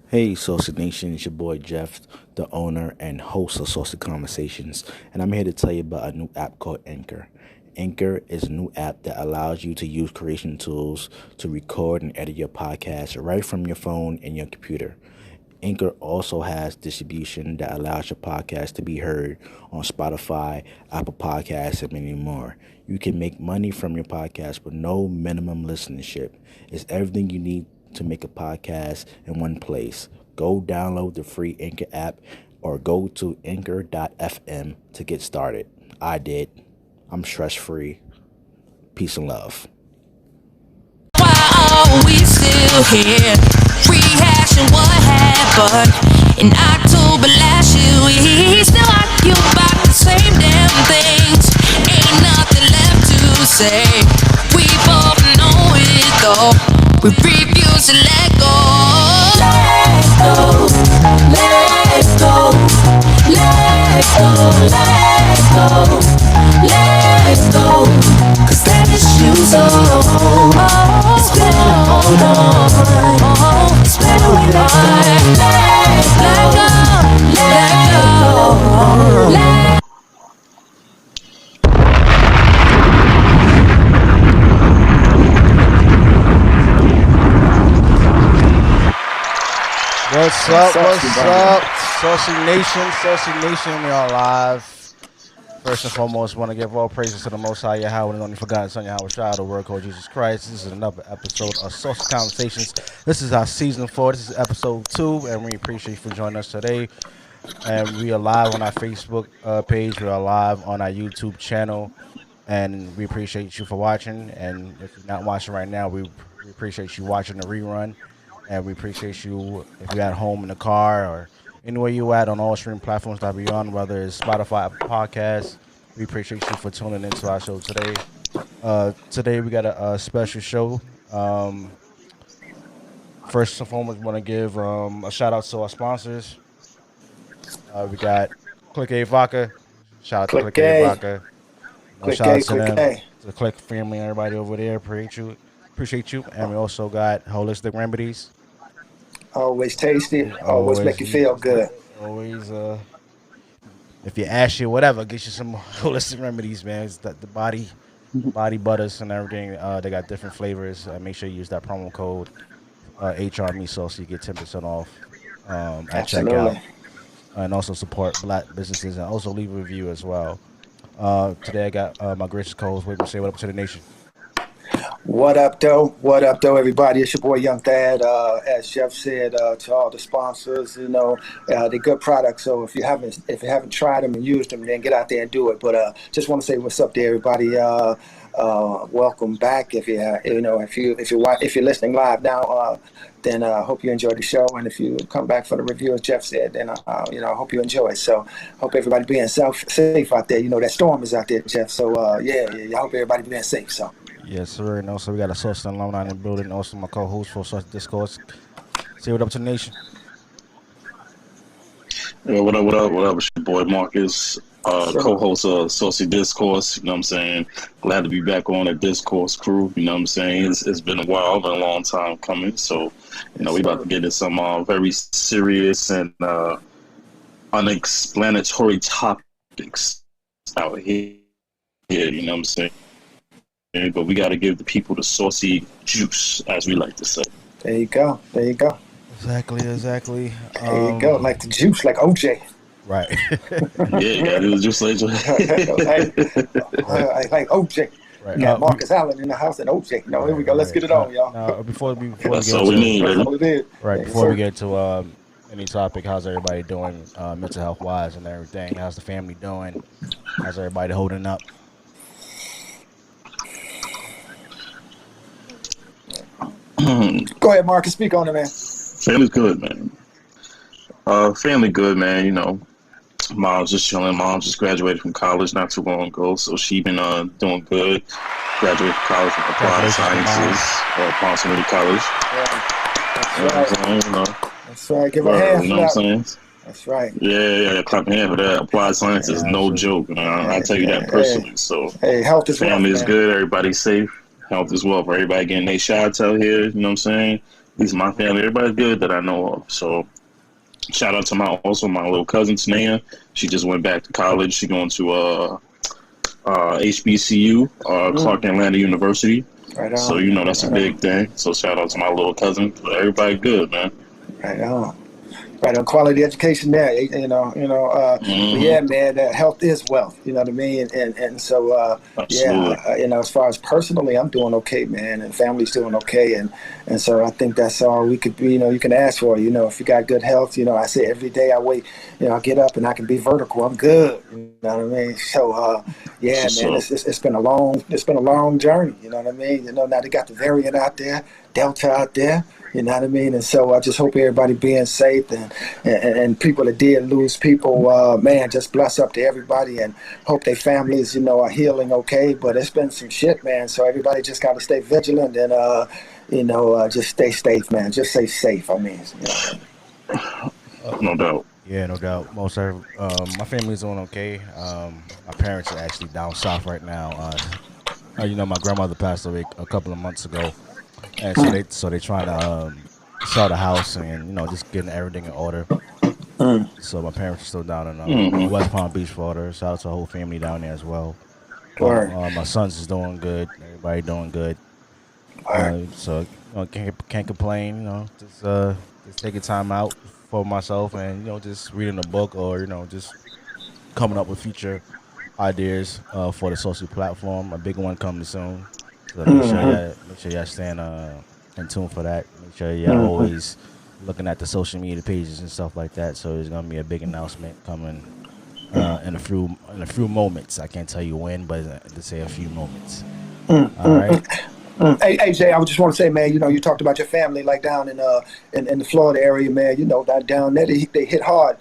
Hey, Saucy Nation, it's your boy Jeff, the owner and host of Saucy Conversations, and I'm here to tell you about a new app called Anchor. Anchor is a new app that allows you to use creation tools to record and edit your podcast right from your phone and your computer. Anchor also has distribution that allows your podcast to be heard on Spotify, Apple Podcasts, and many more. You can make money from your podcast with no minimum listenership. It's everything you need to make a podcast in one place. Go download the free Anchor app or go to anchor.fm to get started. I did. I'm stress free. Peace and love. Why are we still here? Rehashing what happened in October last year. We still argue about the same damn things. Ain't nothing left to say. We both know it though. We refuse to let go. Let go. Let go. Let go. Let go. Let go. Cause that issues it's better hold on. It's better we let go. Let go. What's up? What's up? Saucy Nation, we are live. First and foremost, want to give all praises to the Most High Yahweh and only forgotten Son Yahweh Shah, the word called Jesus Christ. This is another episode of Saucy Conversations. This is our season 4. This is episode 2, and we appreciate you for joining us today. And we are live on our Facebook page. We are live on our YouTube channel, and we appreciate you for watching. And if you're not watching right now, we appreciate you watching the rerun. And we appreciate you if you're at home in the car or anywhere you at on all streaming platforms that we on, whether it's Spotify, Apple Podcasts. We appreciate you for tuning into our show today. Today we got a special show. First and foremost, we want to give a shout out to our sponsors. We got Click A Vodka. Shout out to Click A Vodka. Shout out to them, to the Click family, everybody over there. Appreciate you. And we also got Holistic Remedies. Always tasty. Always make you feel good. Always, if you ask you whatever, get you some Holistic Remedies, man. It's the body butters and everything. They got different flavors. Make sure you use that promo code HRMeSauce so you get 10% off at checkout. And also support black businesses and also leave a review as well. Today I got my gracious co-host with me. Say what up to the nation. What up, though? What up, though, everybody? It's your boy, Young Dad. As Jeff said, to all the sponsors, they're good products. So if you haven't tried them and used them, then get out there and do it. But just want to say what's up to everybody. Welcome back. If you're listening live now, then I hope you enjoy the show. And if you come back for the review, as Jeff said, then I hope you enjoy it. So hope everybody being safe out there. That storm is out there, Jeff. So I hope everybody being safe. So. Yes, sir. And also, we got a Saucy alumni in the building. Also, my co-host for Saucy Discourse. Say what up to the nation. Yeah, what up? It's your boy Marcus, co-host of Saucy Discourse. You know what I'm saying? Glad to be back on the Discourse crew. You know what I'm saying? It's been a while, been a long time coming. So, we about to get into some very serious and unexplanatory topics out here. You know what I'm saying? But we got to give the people the saucy juice, as we like to say. There you go. Exactly. There you go. Like the juice, like OJ. Right. Yeah, it was just like like OJ. Right. Yeah, Marcus Allen in the house and OJ. Here we go. Let's get it on, y'all. Before we that's get all we need. That's all it is. Right. Before we get to any topic, how's everybody doing mental health wise and everything? How's the family doing? How's everybody holding up? Go ahead, Marcus. Speak on it, man. Family's good, man. Family good, man. Mom's just chilling. Mom just graduated from college not too long ago, so she been doing good. Graduated from college from Applied Sciences, Palm City College. That's right. Give her a hand. You know what I'm saying? That's right. Yeah, clap your hand for that. Applied Science is no joke. I tell you that personally. So, health is family wealth, is good. Everybody's safe. Health as well for everybody getting their shots out here. You know what I'm saying? At least my family, everybody's good that I know of. So shout out to my little cousin Tanea. She just went back to college. She going to HBCU, Clark Atlanta University. Right on. So that's a big thing. So shout out to my little cousin. Everybody good, man. Right on. Right on, quality education there, but yeah, man, health is wealth, you know what I mean, and so as far as personally, I'm doing okay, man, and family's doing okay, and so I think that's all we could be, you can ask for, if you got good health, I say every day I wake, I get up and I can be vertical, I'm good, you know what I mean, so man, it's been a long journey, you know what I mean, now they got the variant out there, Delta out there. You know what I mean? And so I just hope everybody being safe and people that did lose people, man, just bless up to everybody and hope their families, are healing okay. But it's been some shit, man. So everybody just got to stay vigilant and, just stay safe, man. Just stay safe. I mean, No doubt. Yeah, no doubt. Most my family's doing okay. My parents are actually down south right now. My grandmother passed away a couple of months ago. And so they trying to sell the house and just getting everything in order. So my parents are still down in West Palm Beach, Florida. Shout out to the whole family down there as well. My sons is doing good. Everybody doing good. So can't complain. Just taking time out for myself and just reading a book or just coming up with future ideas for the social platform. A big one coming soon. So make sure y'all stand in tune for that. Make sure y'all always looking at the social media pages and stuff like that. So there's gonna be a big announcement coming in a few moments. I can't tell you when, but to say a few moments. All right. Hey, Jay, I just want to say, man, you talked about your family like down in the Florida area, man. Down there they hit hard,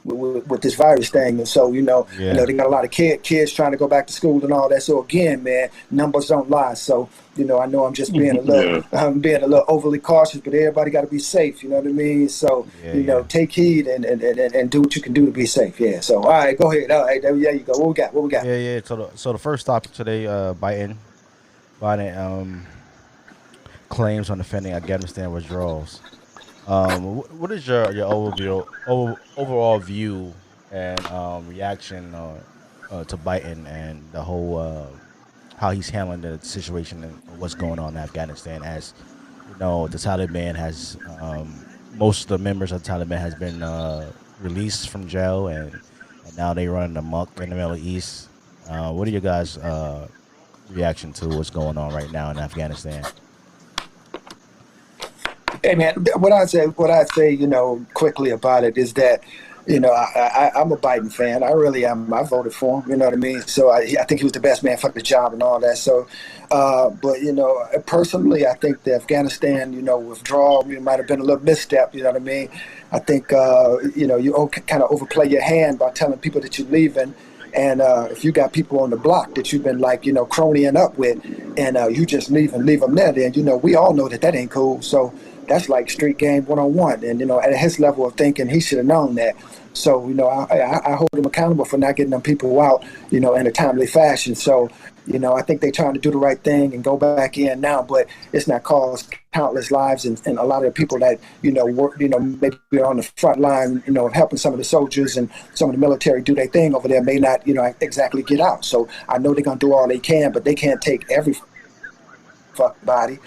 with this virus thing, and so they got a lot of kids trying to go back to school and all that. So again, man, numbers don't lie. So I know I'm just being a little overly cautious, but everybody got to be safe. You know what I mean? So take heed and do what you can do to be safe. Yeah. So all right, go ahead. All right, there you go. What we got? Yeah. So the first topic today, Biden claims on defending Afghanistan withdrawals. What is your overall view and reaction to Biden and the whole how he's handling the situation and what's going on in Afghanistan? As the Taliban has most of the members of the Taliban has been released from jail and now they run amok in the Middle East. What are your guys' reaction to what's going on right now in Afghanistan? Hey man, what I'd say, quickly about it is that, I'm a Biden fan. I really am. I voted for him. You know what I mean? So I think he was the best man for the job and all that. So, but personally, I think the Afghanistan, withdrawal, might have been a little misstep. You know what I mean? I think you kind of overplay your hand by telling people that you're leaving. And if you got people on the block that you've been cronying up with, and you just leave them there, then we all know that ain't cool. So that's like street game 101. And at his level of thinking, he should have known that. So I hold him accountable for not getting them people out, in a timely fashion. So I think they're trying to do the right thing and go back in now, but it's not caused countless lives and a lot of the people that work, maybe on the front line, helping some of the soldiers and some of the military do their thing over there may not, exactly get out. So I know they're gonna do all they can, but they can't take every body.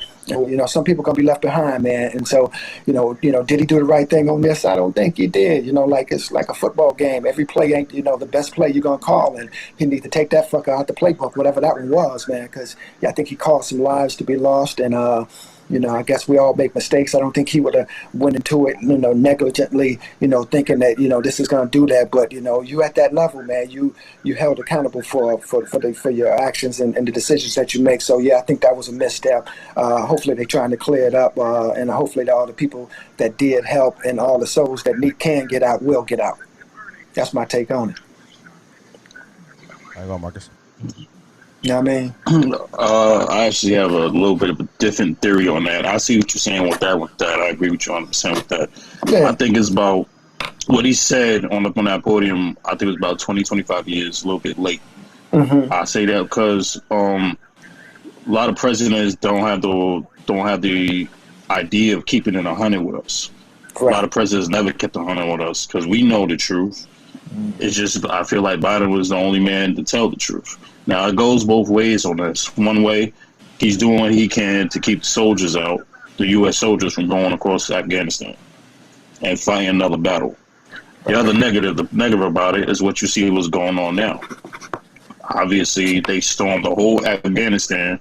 Some people gonna be left behind, man. And so, did he do the right thing on this? I don't think he did. It's like a football game. Every play ain't, the best play you're gonna call, and he need to take that fucker out the playbook, whatever that one was, man. Because I think he caused some lives to be lost, and I guess we all make mistakes. I don't think he would have went into it, negligently, thinking that, this is going to do that. But, you at that level, man, you held accountable for your actions and the decisions that you make. So, yeah, I think that was a misstep. Hopefully they're trying to clear it up. And hopefully all the people that did help and all the souls that can get out will get out. That's my take on it. How you going, Marcus? You know what I mean? I actually have a little bit of a different theory on that. I see what you're saying with that. I agree with you 100% with that. Yeah. I think it's about what he said on that podium. I think it was about 20, 25 years, a little bit late. Mm-hmm. I say that because a lot of presidents don't have the idea of keeping it 100 with us. Correct. A lot of presidents never kept 100 with us because we know the truth. It's just I feel like Biden was the only man to tell the truth. Now it goes both ways on this. One way, he's doing what he can to keep the soldiers out, the U.S. soldiers from going across Afghanistan and fighting another battle. The other negative about it is what you see was going on now. Obviously, they stormed the whole Afghanistan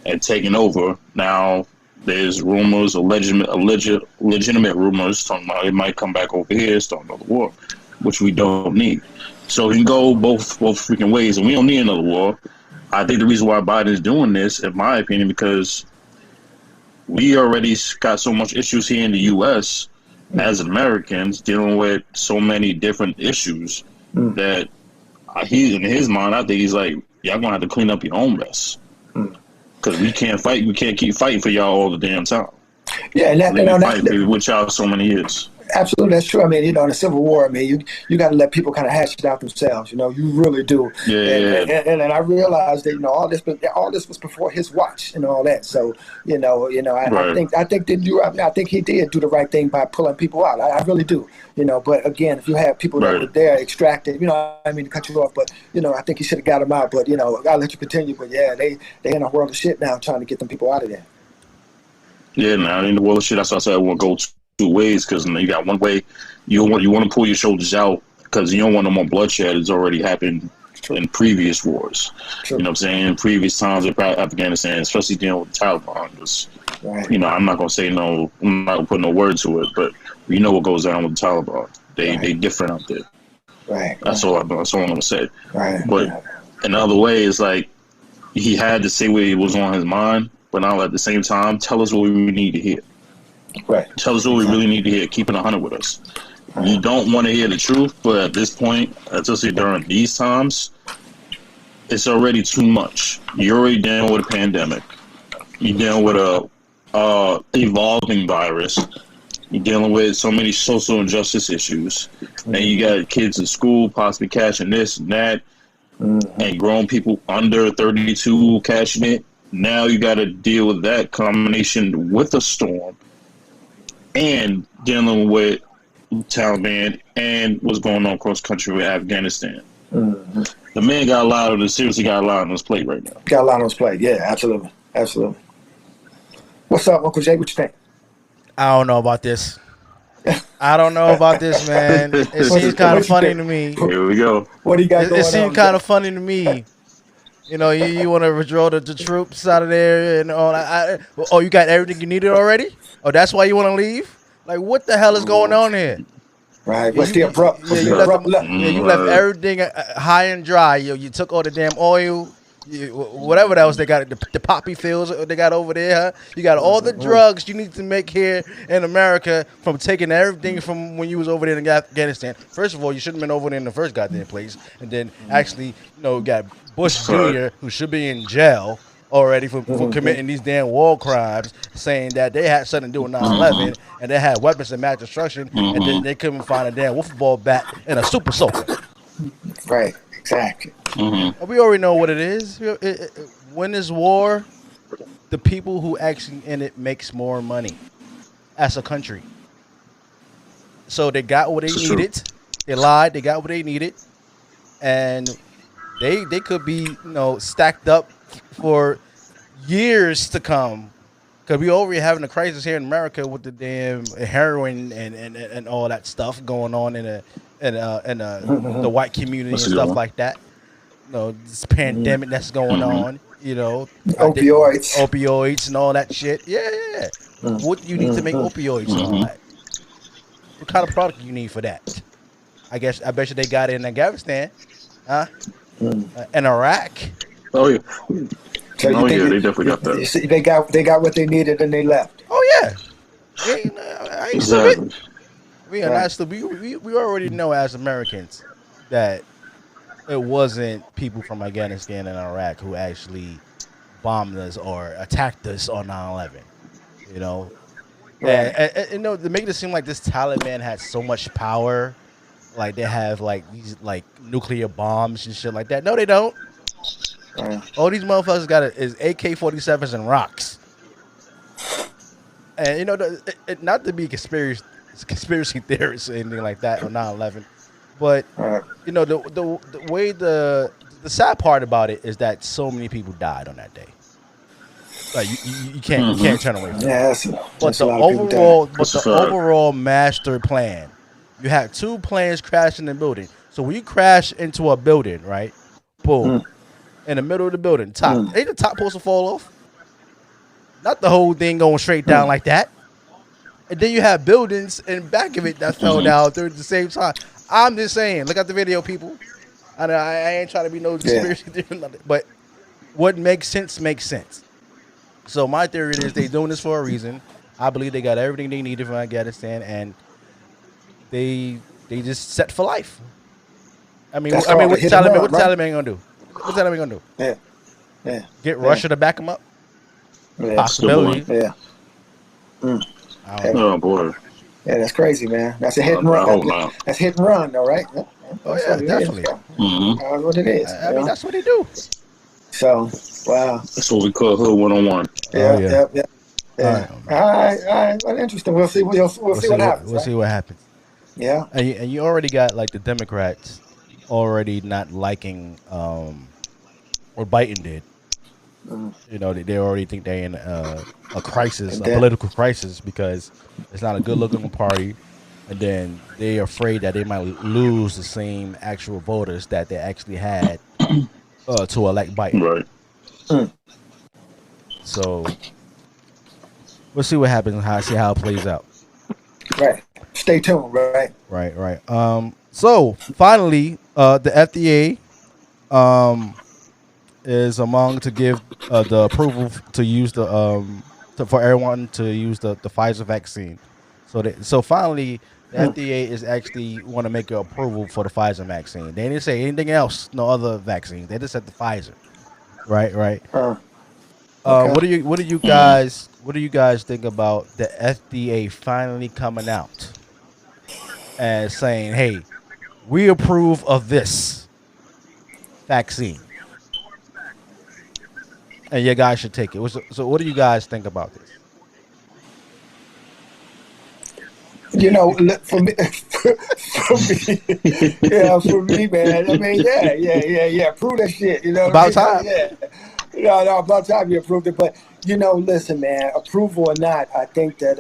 and taken over. Now there's rumors, legitimate rumors talking about it might come back over here, start another war, which we don't need. So it can go both freaking ways, and we don't need another war. I think the reason why Biden's doing this, in my opinion, because we already got so much issues here in the U.S. as Americans dealing with so many different issues that he's in his mind. I think he's like, y'all gonna have to clean up your own mess because we can't fight. We can't keep fighting for y'all all the damn time. Yeah, and fighting with y'all so many years. Absolutely, that's true. I mean, in the Civil War, I mean, you got to let people kind of hash it out themselves. You really do. Yeah. And I realized that all this was before his watch and all that. So Right. I think he did do the right thing by pulling people out. I really do. But again, if you have people that were there extracted, I mean to cut you off, but I think he should have got them out. But I'll let you continue. But yeah, they in a world of shit now, trying to get them people out of there. Yeah, now in the world of shit, that's why I said I want to go two ways, because you got one way you want to pull your shoulders out because you don't want no more bloodshed. It's already happened in previous wars. True. You know what I'm saying? Previous times in Afghanistan, especially dealing with the Taliban. Was, I'm not gonna say no. I'm not gonna put no word to it, but we know what goes down with the Taliban. They different out there. Right. That's all I'm gonna say. Right. But another way is like he had to say what was on his mind, but now at the same time, tell us what we need to hear. Right. Tell us what we really need to hear. Keep it 100 with us. You don't want to hear the truth, but at this point, especially during these times, it's already too much. You're already dealing with a pandemic. You're dealing with a evolving virus. You're dealing with so many social injustice issues. And you got kids in school possibly catching this and that, and grown people under 32 catching it. Now you got to deal with that combination with a storm and dealing with Taliban and what's going on across country with Afghanistan. The man got a lot seriously got a lot on his plate right now. Got a lot on his plate. Yeah, absolutely. Absolutely. What's up, Uncle Jay? What you think? I don't know about this. I don't know about this, man. It seems kind of funny to me. Here we go. What do you got going on? It seems kind of funny to me. You want to withdraw the troops out of there and all that. Oh, you got everything you needed already? Oh, that's why you want to leave? Like, what the hell is going on here? Right. What's the abrupt? You left everything high and dry. You took all the damn oil, whatever else they got, the poppy fields they got over there. Huh? You got all the drugs you need to make here in America from taking everything from when you was over there in Afghanistan. First of all, you shouldn't have been over there in the first goddamn place. And then actually, got Bush Jr., who should be in jail already for committing these damn war crimes, saying that they had something to do with 9/11 and they had weapons of mass destruction, and then they couldn't find a damn wiffle ball bat and a super soaker. Right, exactly. We already know what it is. When there's war, the people who actually in it makes more money as a country. So they got what they needed. They lied. They got what they needed, and they could be stacked up for years to come, because we already having a crisis here in America with the damn heroin and all that stuff going on in the white community and stuff like that. This pandemic that's going on. Opioids and all that shit. Yeah. What do you need to make opioids and all that? What kind of product you need for that? I bet you they got it in Afghanistan, in Iraq. Oh yeah. So they definitely got that. You see, they got what they needed and they left. Oh yeah. I ain't Exactly. We already know as Americans that it wasn't people from Afghanistan and Iraq who actually bombed us or attacked us on 9/11. And to make it seem like this Taliban had so much power, like they have like these like nuclear bombs and shit like that. No, they don't. All these motherfuckers got is AK-47s and rocks. And you know, not to be conspiracy theorists or anything like that on 9/11, but you know, the way the sad part about it is that so many people died on that day. Like you can't turn away from Yeah, it. that's a lot of people The overall master plan, you have 2 planes crashing in the building. So when you crash into a building, right? Boom, in the middle of the building, ain't the top supposed to fall off? Not the whole thing going straight down like that. And then you have buildings in back of it that fell down at the same time. I'm just saying, look at the video, people. I ain't trying to be no conspiracy theory, but what makes sense makes sense. So my theory is they doing this for a reason. I believe they got everything they needed from Afghanistan, and they just set for life. I mean, what the Taliban gonna do? What the Taliban gonna do? Yeah. Get Russia to back them up? Yeah. Possibility. Yeah. Oh boy. Yeah, that's crazy, man. That's a hit and run. That's hit and run, though, right? Yeah. Oh yeah, definitely. That's what it is. I mean, that's what they do. So, wow. That's what we call hood 1-on-1. Yeah. All right. Well, interesting. We'll see. We'll see what happens. We'll see what happens. Yeah. And you already got like the Democrats already not liking what Biden did. You know, they already think they're in a crisis, a political crisis, because it's not a good-looking party, and then they're afraid that they might lose the same actual voters that they actually had to elect Biden. Right. So we'll see what happens and see how it plays out. Right. Stay tuned. Right. So finally, the FDA is among to give the approval to use the for everyone to use the Pfizer vaccine. So finally, the FDA is actually want to make an approval for the Pfizer vaccine. They didn't say anything else, no other vaccine. They just said the Pfizer. Right. Okay. What do you guys think about the FDA finally coming out and saying, "Hey, we approve of this vaccine, and you guys should take it"? So what do you guys think about this? You know, for me, for me, man. I mean, yeah. Prove that shit. You know, about time. Yeah. No, about time you approved it. But you know, listen, man. Approval or not, I think that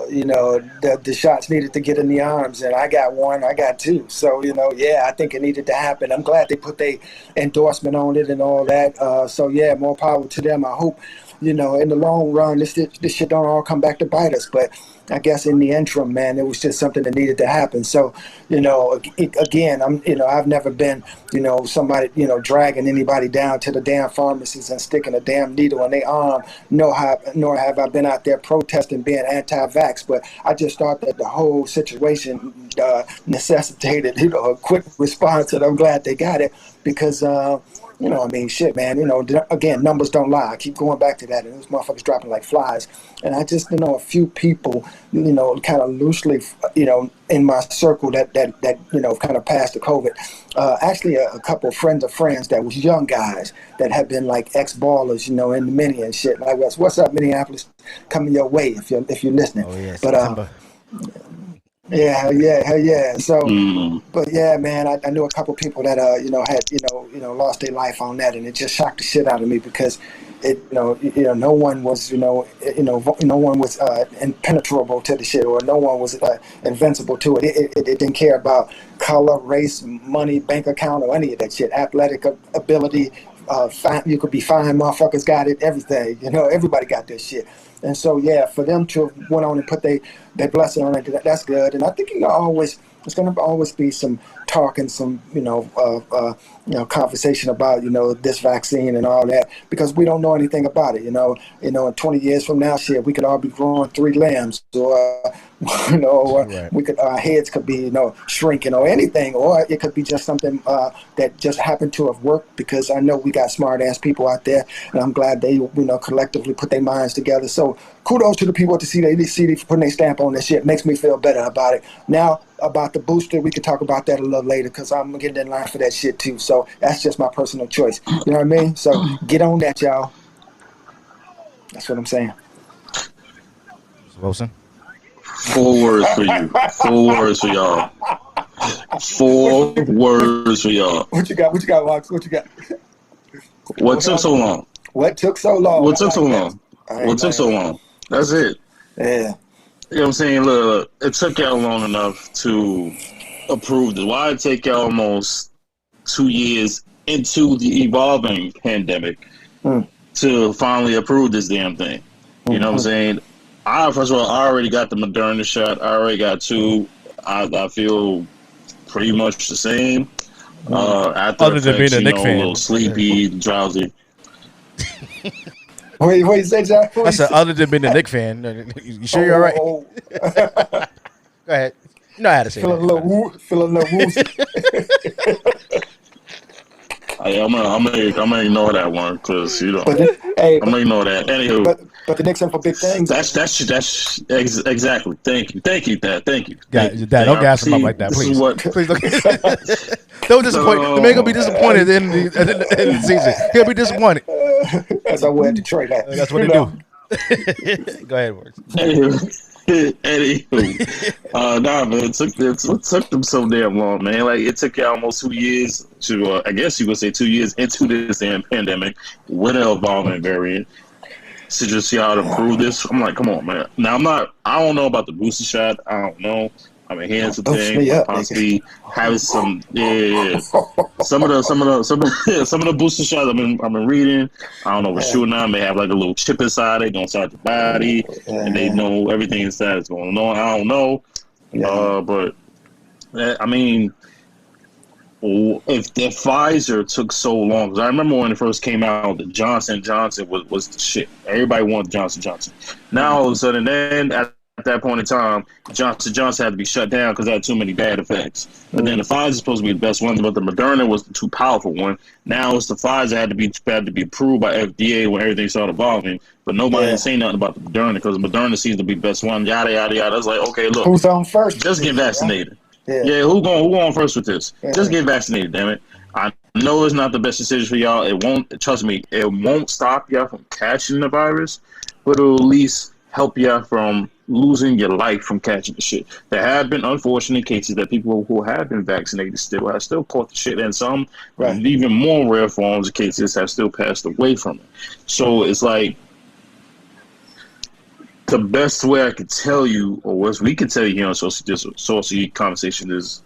you know, the shots needed to get in the arms, and I got 1, I got 2. So you know, yeah, I think it needed to happen. I'm glad they put their endorsement on it and all that. So yeah, more power to them. I hope, you know, in the long run, this shit don't all come back to bite us. But I guess in the interim, man, it was just something that needed to happen. So, you know, again, I've never been, you know, somebody, you know, dragging anybody down to the damn pharmacies and sticking a damn needle in their arm. Nor have I been out there protesting being anti-vax. But I just thought that the whole situation necessitated, you know, a quick response, and I'm glad they got it because. You know, I mean, shit, man, you know, again, numbers don't lie. I keep going back to that, and those motherfuckers dropping like flies. And I just, you know, a few people, you know, kind of loosely, you know, in my circle that you know, kind of passed the COVID. Actually, a couple of friends of friends that was young guys that have been like ex-ballers, you know, in the mini and shit. Like, what's up, Minneapolis? Coming your way if you're listening. Oh, yeah, but Yeah. So, but yeah, man, I knew a couple people that you know had lost their life on that, and it just shocked the shit out of me because it no one was no one was impenetrable to the shit, or no one was invincible to it. It didn't care about color, race, money, bank account, or any of that shit. Athletic ability, you could be fine. Motherfuckers got it. Everything, you know, everybody got this shit. And so, yeah, for them to went on and put their blessing on it, that's good. And I think it's going to always be some talk and some, conversation about, this vaccine and all that, because we don't know anything about it. In 20 years from now, shit, we could all be growing 3 limbs, or, Right. we could, our heads could be, shrinking or anything, or it could be just something that just happened to have worked, because I know we got smart ass people out there, and I'm glad they, collectively put their minds together. So kudos to the people at the CDC for putting their stamp on this shit. Makes me feel better about it. Now, about the booster, we could talk about that a little later, because I'm getting in line for that shit too. So that's just my personal choice. You know what I mean? So get on that, y'all. That's what I'm saying. Wilson. 4 words for you. 4 words for y'all. 4 words for y'all. What you got? What you got, Wax? What you got? What took so long? What took so long? What took so long? What took so long? That's it. Yeah. You know what I'm saying? Look, it took y'all long enough to approve this. Why it take y'all almost 2 years into the evolving pandemic to finally approve this damn thing? You know what I'm saying? First of all, I already got the Moderna shot. I already got 2. I feel pretty much the same. Other than being a Knicks fan, a little sleepy, drowsy. What you say, John? I said, other than being a Knicks fan, you sure you're all right? Go ahead. You know how to say Feel a little woozy. I'm gonna ignore that one because I'm gonna ignore that. Anywho, but the Knicks are for big things. That's exactly. Thank you, Dad. Thank you. Dad, don't gas him up like that, please. Please don't disappoint. The man gonna be disappointed in the season. He'll be disappointed. As I wear Detroit hat. That's what they do. Go ahead, Works. Anywho, nah, man, it took them so damn long, man. Like, it took you almost 2 years to, I guess you could say 2 years into this damn pandemic with an evolving variant to just see how to prove this. I'm like, come on, man. Now, I don't know about the booster shot. I don't know. I've been hearing some things, possibly having some, some of the booster shots I've been reading. I don't know what's true now. May have like a little chip inside it, inside the body, and they know everything inside is going on. I don't know, but I mean, if the Pfizer took so long, because I remember when it first came out, the Johnson & Johnson was the shit. Everybody wanted Johnson & Johnson. Now all of a sudden, then at that point in time, Johnson & Johnson had to be shut down because it had too many bad effects. But then the Pfizer is supposed to be the best one, but the Moderna was the too powerful one. Now it's the Pfizer had to be approved by FDA when everything started evolving. But nobody ain't saying nothing about the Moderna because Moderna seems to be the best one. Yada yada yada. It's like, okay, look, who's on first? Just get vaccinated. Right? Yeah, who going first with this? Yeah. Just get vaccinated, damn it. I know it's not the best decision for y'all. It won't. Trust me, it won't stop y'all from catching the virus, but it'll at least help y'all from losing your life from catching the shit. There have been unfortunate cases that people who have been vaccinated have still caught the shit, and some even more rare forms of cases have still passed away from it. So it's like the best way I could tell you, or what we could tell you here on Saucy Conversation is,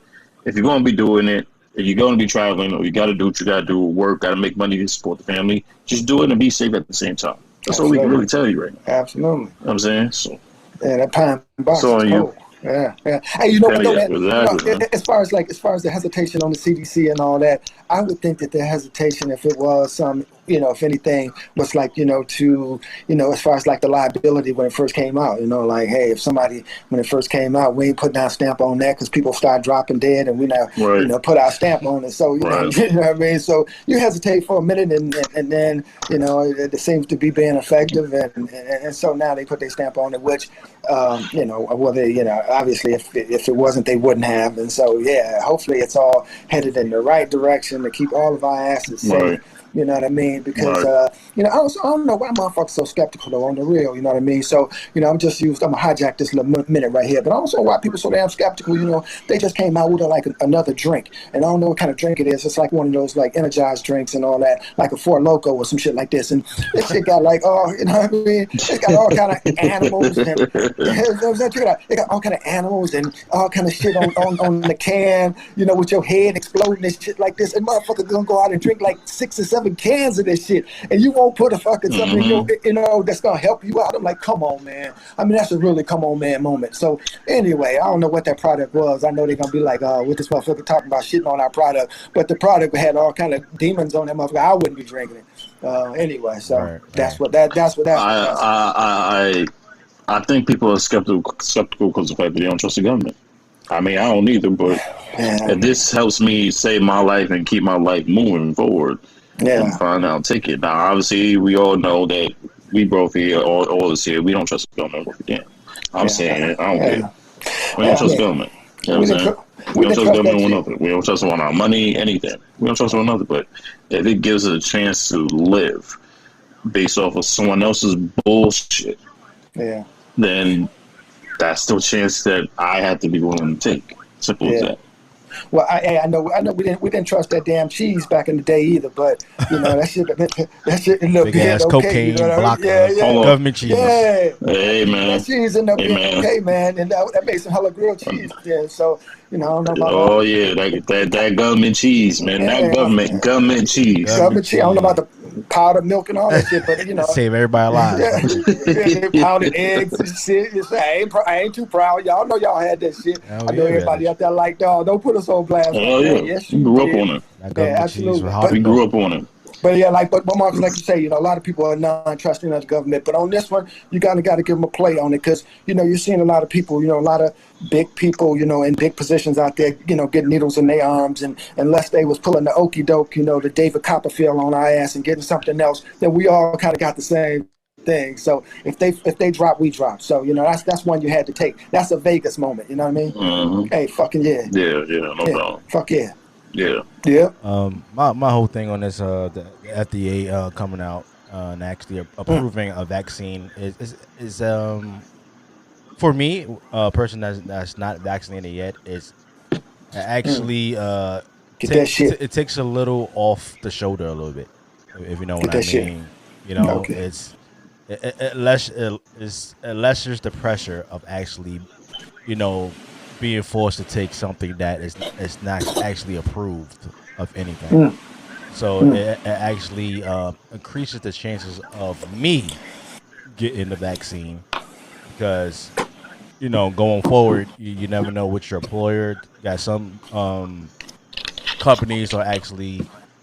if you're going to be doing it, if you're going to be traveling, or you got to do what you got to do, work, got to make money to support the family, just do it and be safe at the same time. That's all we can really tell you right now. Absolutely. You know what I'm saying? So. Yeah, that pine box is cold. Yeah. Hey, you know what though, man? As far as the hesitation on the CDC and all that, I would think that the hesitation, if it was some, if anything, was like, as far as like the liability when it first came out, like, hey, if somebody when it first came out, we ain't putting our stamp on that because people start dropping dead, and we now put our stamp on it. So you know what I mean. So you hesitate for a minute, and then it seems to be being effective, and so now they put their stamp on it, which obviously if it wasn't, they wouldn't have. And so hopefully it's all headed in the right direction to keep all of our asses safe. You know what I mean? Because I don't know why motherfuckers so skeptical though, on the real. You know what I mean? So I'm gonna hijack this little minute right here. But I don't know why people so damn skeptical. They just came out with like another drink, and I don't know what kind of drink it is. It's like one of those like energized drinks and all that, like a Four Loko or some shit like this. And this shit got like you know what I mean? It's got all kind of animals and they got all kind of animals and all kind of shit on the can. With your head exploding and shit like this. And motherfuckers gonna go out and drink like 6 or 7 cans of this shit, and you won't put a fucking something in your, that's gonna help you out. I'm like, come on, man. I mean, that's a really come on, man moment. So anyway, I don't know what that product was. I know they're gonna be like, what this motherfucker talking about shitting on our product, but the product had all kind of demons on that motherfucker. I wouldn't be drinking it anyway. So that's what that. I think people are skeptical because of the fact that they don't trust the government. I mean, I don't either, but if this helps me save my life and keep my life moving forward, I'm fine. I'll take it. Now, obviously, we all know that we both here, all of us here, we don't trust the government. I'm saying it. I don't care. We don't trust the government. You know what I'm saying? We don't trust the government with nothing. We don't trust them on our money, anything. We don't trust them on nothing. But if it gives us a chance to live based off of someone else's bullshit, then that's still a chance that I have to be willing to take. Simple as that. Well, I know we didn't trust that damn cheese back in the day either, but you know that shit ended up Big being ass okay. cocaine You know what I block mean? Yeah. government cheese. Yeah. Hey man. That cheese ended up Hey, being man. okay, man, and that made some hella grilled cheese. Yeah, so you know I don't know about Oh yeah, that government cheese, man. That government cheese. government cheese. I don't know about the powdered milk and all that shit, but you know, Save everybody alive. powdered eggs and shit. I ain't too proud. Y'all know y'all had that shit. Oh, I know everybody out there like, dog, don't put us on blast. Oh yeah, yes, we grew up did. on it. Yeah, absolutely. We grew up on it. But yeah, but Marcus, like you say, you know, a lot of people are non-trusting of the government. But on this one, you got to give them a play on it because, you know, you're seeing a lot of people, you know, a lot of big people, you know, in big positions out there, you know, getting needles in their arms. And unless they was pulling the okey doke, you know, the David Copperfield on our ass and getting something else, then we all kind of got the same thing. So if they drop, we drop. So, you know, that's one you had to take. That's a Vegas moment. You know what I mean? Mm-hmm. Hey, fucking yeah. Yeah, no doubt. Fuck yeah. Yeah. My whole thing on this, the FDA coming out and actually approving a vaccine is for me, a person that's not vaccinated yet, is actually that shit. it takes a little off the shoulder a little bit, if you know what I mean. Shit. You know, Okay. it lessens the pressure of actually, you know, being forced to take something that is not actually approved of anything. So it actually increases the chances of me getting the vaccine because, you know, going forward, you never know what your employer got. Some companies are actually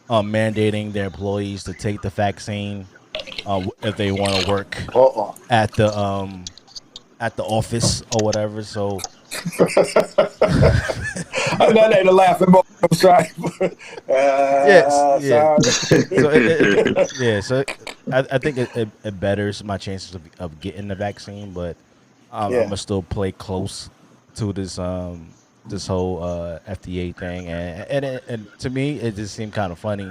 mandating their employees to take the vaccine if they want to work at the office or whatever. So that ain't a laughing moment. I'm sorry. So I think it betters my chances of getting the vaccine, but I'm gonna still play close to this whole FDA thing, and to me it just seemed kind of funny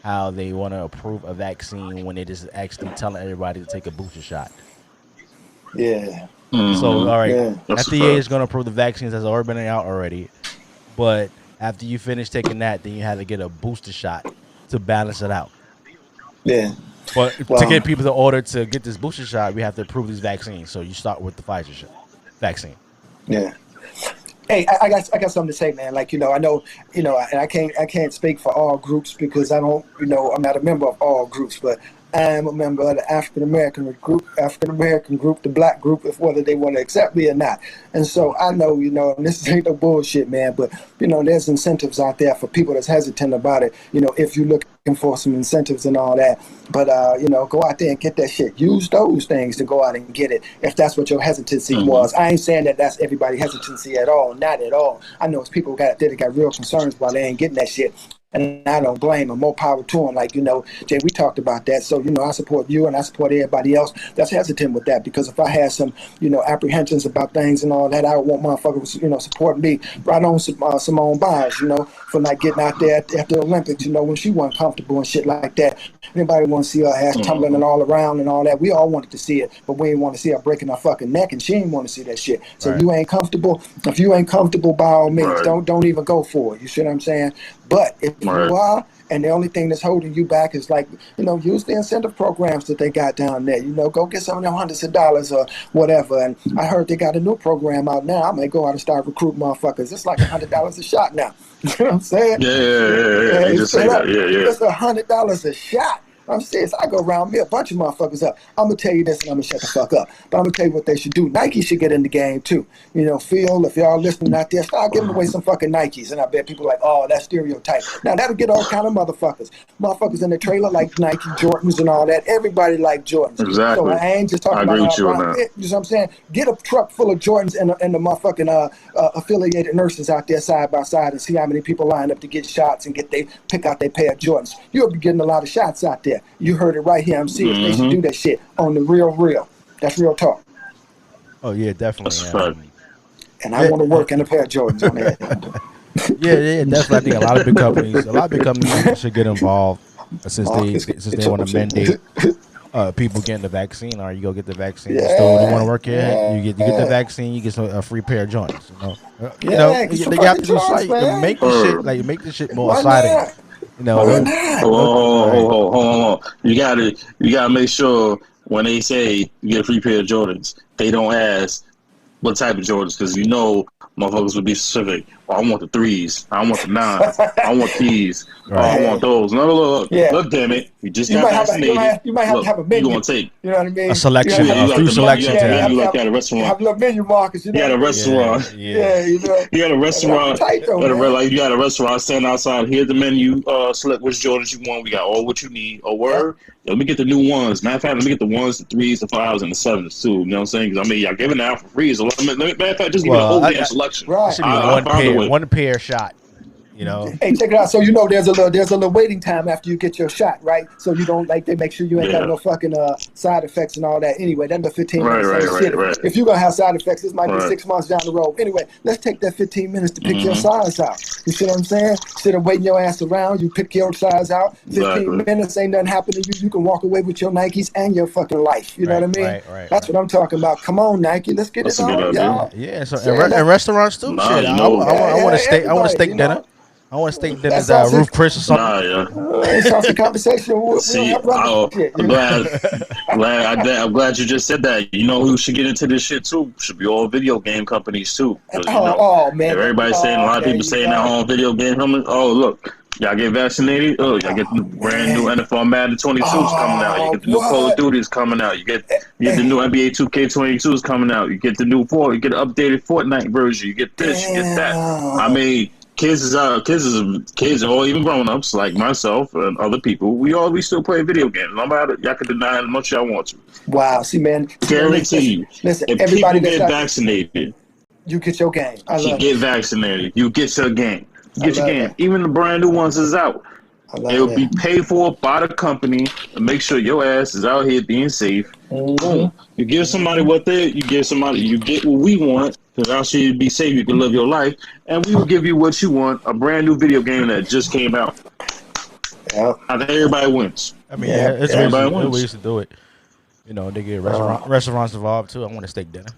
how they want to approve a vaccine when they just actually telling everybody to take a booster shot. Yeah. Mm-hmm. So, all right, That's FDA is going to approve the vaccines that's already been out already. But after you finish taking that, then you have to get a booster shot to balance it out. Yeah. But to get people to order to get this booster shot, we have to approve these vaccines. So you start with the Pfizer vaccine. Yeah. Hey, I got something to say, man. Like, you know, I know, you know, and I can't speak for all groups because I don't, you know, I'm not a member of all groups, but I am a member of the African American group, the Black group, if whether they want to accept me or not. And so I know, you know, and this ain't no bullshit, man, but, you know, there's incentives out there for people that's hesitant about it, you know, if you're looking for some incentives and all that. But, you know, go out there and get that shit. Use those things to go out and get it if that's what your hesitancy was. I ain't saying that that's everybody's hesitancy at all. Not at all. I know it's people that got real concerns while they ain't getting that shit. And I don't blame them. More power to them. Like, you know, Jay, we talked about that. So, you know, I support you and I support everybody else that's hesitant with that. Because if I had some, you know, apprehensions about things and all that, I would want motherfuckers, you know, supporting me. Right on Simone Biles, you know, for not getting out there at the Olympics, you know, when she wasn't comfortable and shit like that. Anybody want to see her ass tumbling and all around and all that? We all wanted to see it, but we didn't want to see her breaking her fucking neck, and she didn't want to see that shit. So you ain't comfortable. If you ain't comfortable, by all means, don't even go for it. You see what I'm saying? But if you are, and the only thing that's holding you back is, like, you know, use the incentive programs that they got down there. You know, go get some of them hundreds of dollars or whatever. And I heard they got a new program out now. I may go out and start recruiting motherfuckers. It's like $100 a shot now. You know what I'm saying? Yeah. You just say that. Yeah. It's $100 a shot. I'm serious. I go around me a bunch of motherfuckers up. I'm gonna tell you this, and I'm gonna shut the fuck up. But I'm gonna tell you what they should do. Nike should get in the game too. You know, Phil, if y'all listening out there, start giving away some fucking Nikes. And I bet people are like, oh, that's stereotype. Now that'll get all kind of motherfuckers. Motherfuckers in the trailer like Nike, Jordans, and all that. Everybody like Jordans. Exactly. So I ain't just talking about. You know what I'm saying? Get a truck full of Jordans and the motherfucking affiliated nurses out there side by side and see how many people line up to get shots and pick out their pair of Jordans. You'll be getting a lot of shots out there. You heard it right here. I'm serious. They should do that shit on the real. That's real talk. Oh yeah, definitely. And I want to work in a pair of Jordans on that. yeah, definitely. I think a lot of big companies should get involved since they want to mandate people getting the vaccine, or you go get the vaccine. You still you want to work here? You get the vaccine. You get a free pair of joints. They got to do something to make the shit more exciting. Hold on. You gotta make sure when they say you get a free pair of Jordans, they don't ask what type of Jordans, because motherfuckers would be specific. I want the 3s. I want the 9s. I want these. I want those. No, look, damn it. You just got vaccinated. You might have to have a menu. You gonna take? You know what I mean? A selection, a selection. You like that at a restaurant. Have a little menu markers. You got a restaurant. You got a restaurant. You got a restaurant standing outside. Here's the menu. Select which Jordans you want. We got all what you need. A word. Let me get the new ones. Matter of fact, let me get the 1s, the 3s, the 5s, and the 7s too. You know what I'm saying? Because y'all giving it out for free. So matter of fact, just give me a whole damn selection. Right. One pair shot. Hey, check it out. So there's a little waiting time after you get your shot, right? So you don't they make sure you ain't got no fucking side effects and all that. Anyway, that's the 15 minutes. Right. If you're gonna have side effects, this might be 6 months down the road. Anyway, let's take that 15 minutes to pick your size out. You see what I'm saying? Instead of waiting your ass around, you pick your size out. 15 minutes, ain't nothing happening to you. You can walk away with your Nikes and your fucking life. You know what I mean? Right. That's what I'm talking about. Come on, Nike, let's get it on, y'all. Yeah. So and restaurants too. Shit, I want a steak dinner. I want to steak dinner at Roof Chris or something. It's off the conversation. I'm glad you just said that. You know who should get into this shit too? Should be all video game companies too. Man. Everybody's saying, a lot of people saying that on video game companies. Oh, look. Y'all get vaccinated. Oh, y'all get the brand new NFL Madden 22s coming out. You get the new Call of Duty's coming out. You get the new NBA 2K22s coming out. You get the new You get the updated Fortnite version. You get this. You get that. I mean, kids or even grown-ups like myself and other people, we still play video games. No matter, y'all can deny it as much as y'all want to. Wow, see, man. Guarantee you. Listen, if everybody people get vaccinated, you get your game. You get vaccinated. You get your game. You get your game. Even the brand new ones is out. It'll be paid for by the company to make sure your ass is out here being safe. Boom. You give somebody you get what we want, because out here to be safe, you can live your life, and we will give you what you want, a brand new video game that just came out. Yeah. I think everybody wins. I mean, it's ways to do it. They get restaurants involved too. I want a steak dinner.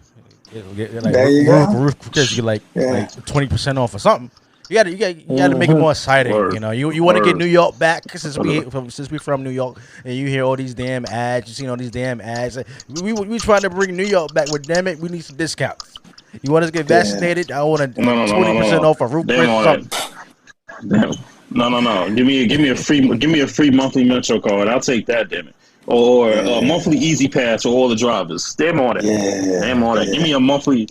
There you go. Roof Chris, you get 20% off or something. You gotta make it more exciting. You want to get New York back, since we from New York, and you hear all these damn ads. You seen all these damn ads. We trying to bring New York back, but damn it, we need some discounts. You want us to get vaccinated? I want a 20% off a Roof Chris or something. No. Give me a free monthly Metro card. I'll take that, damn it. Or a monthly Easy Pass for all the drivers. Damn on it. Damn on it. Give me a monthly.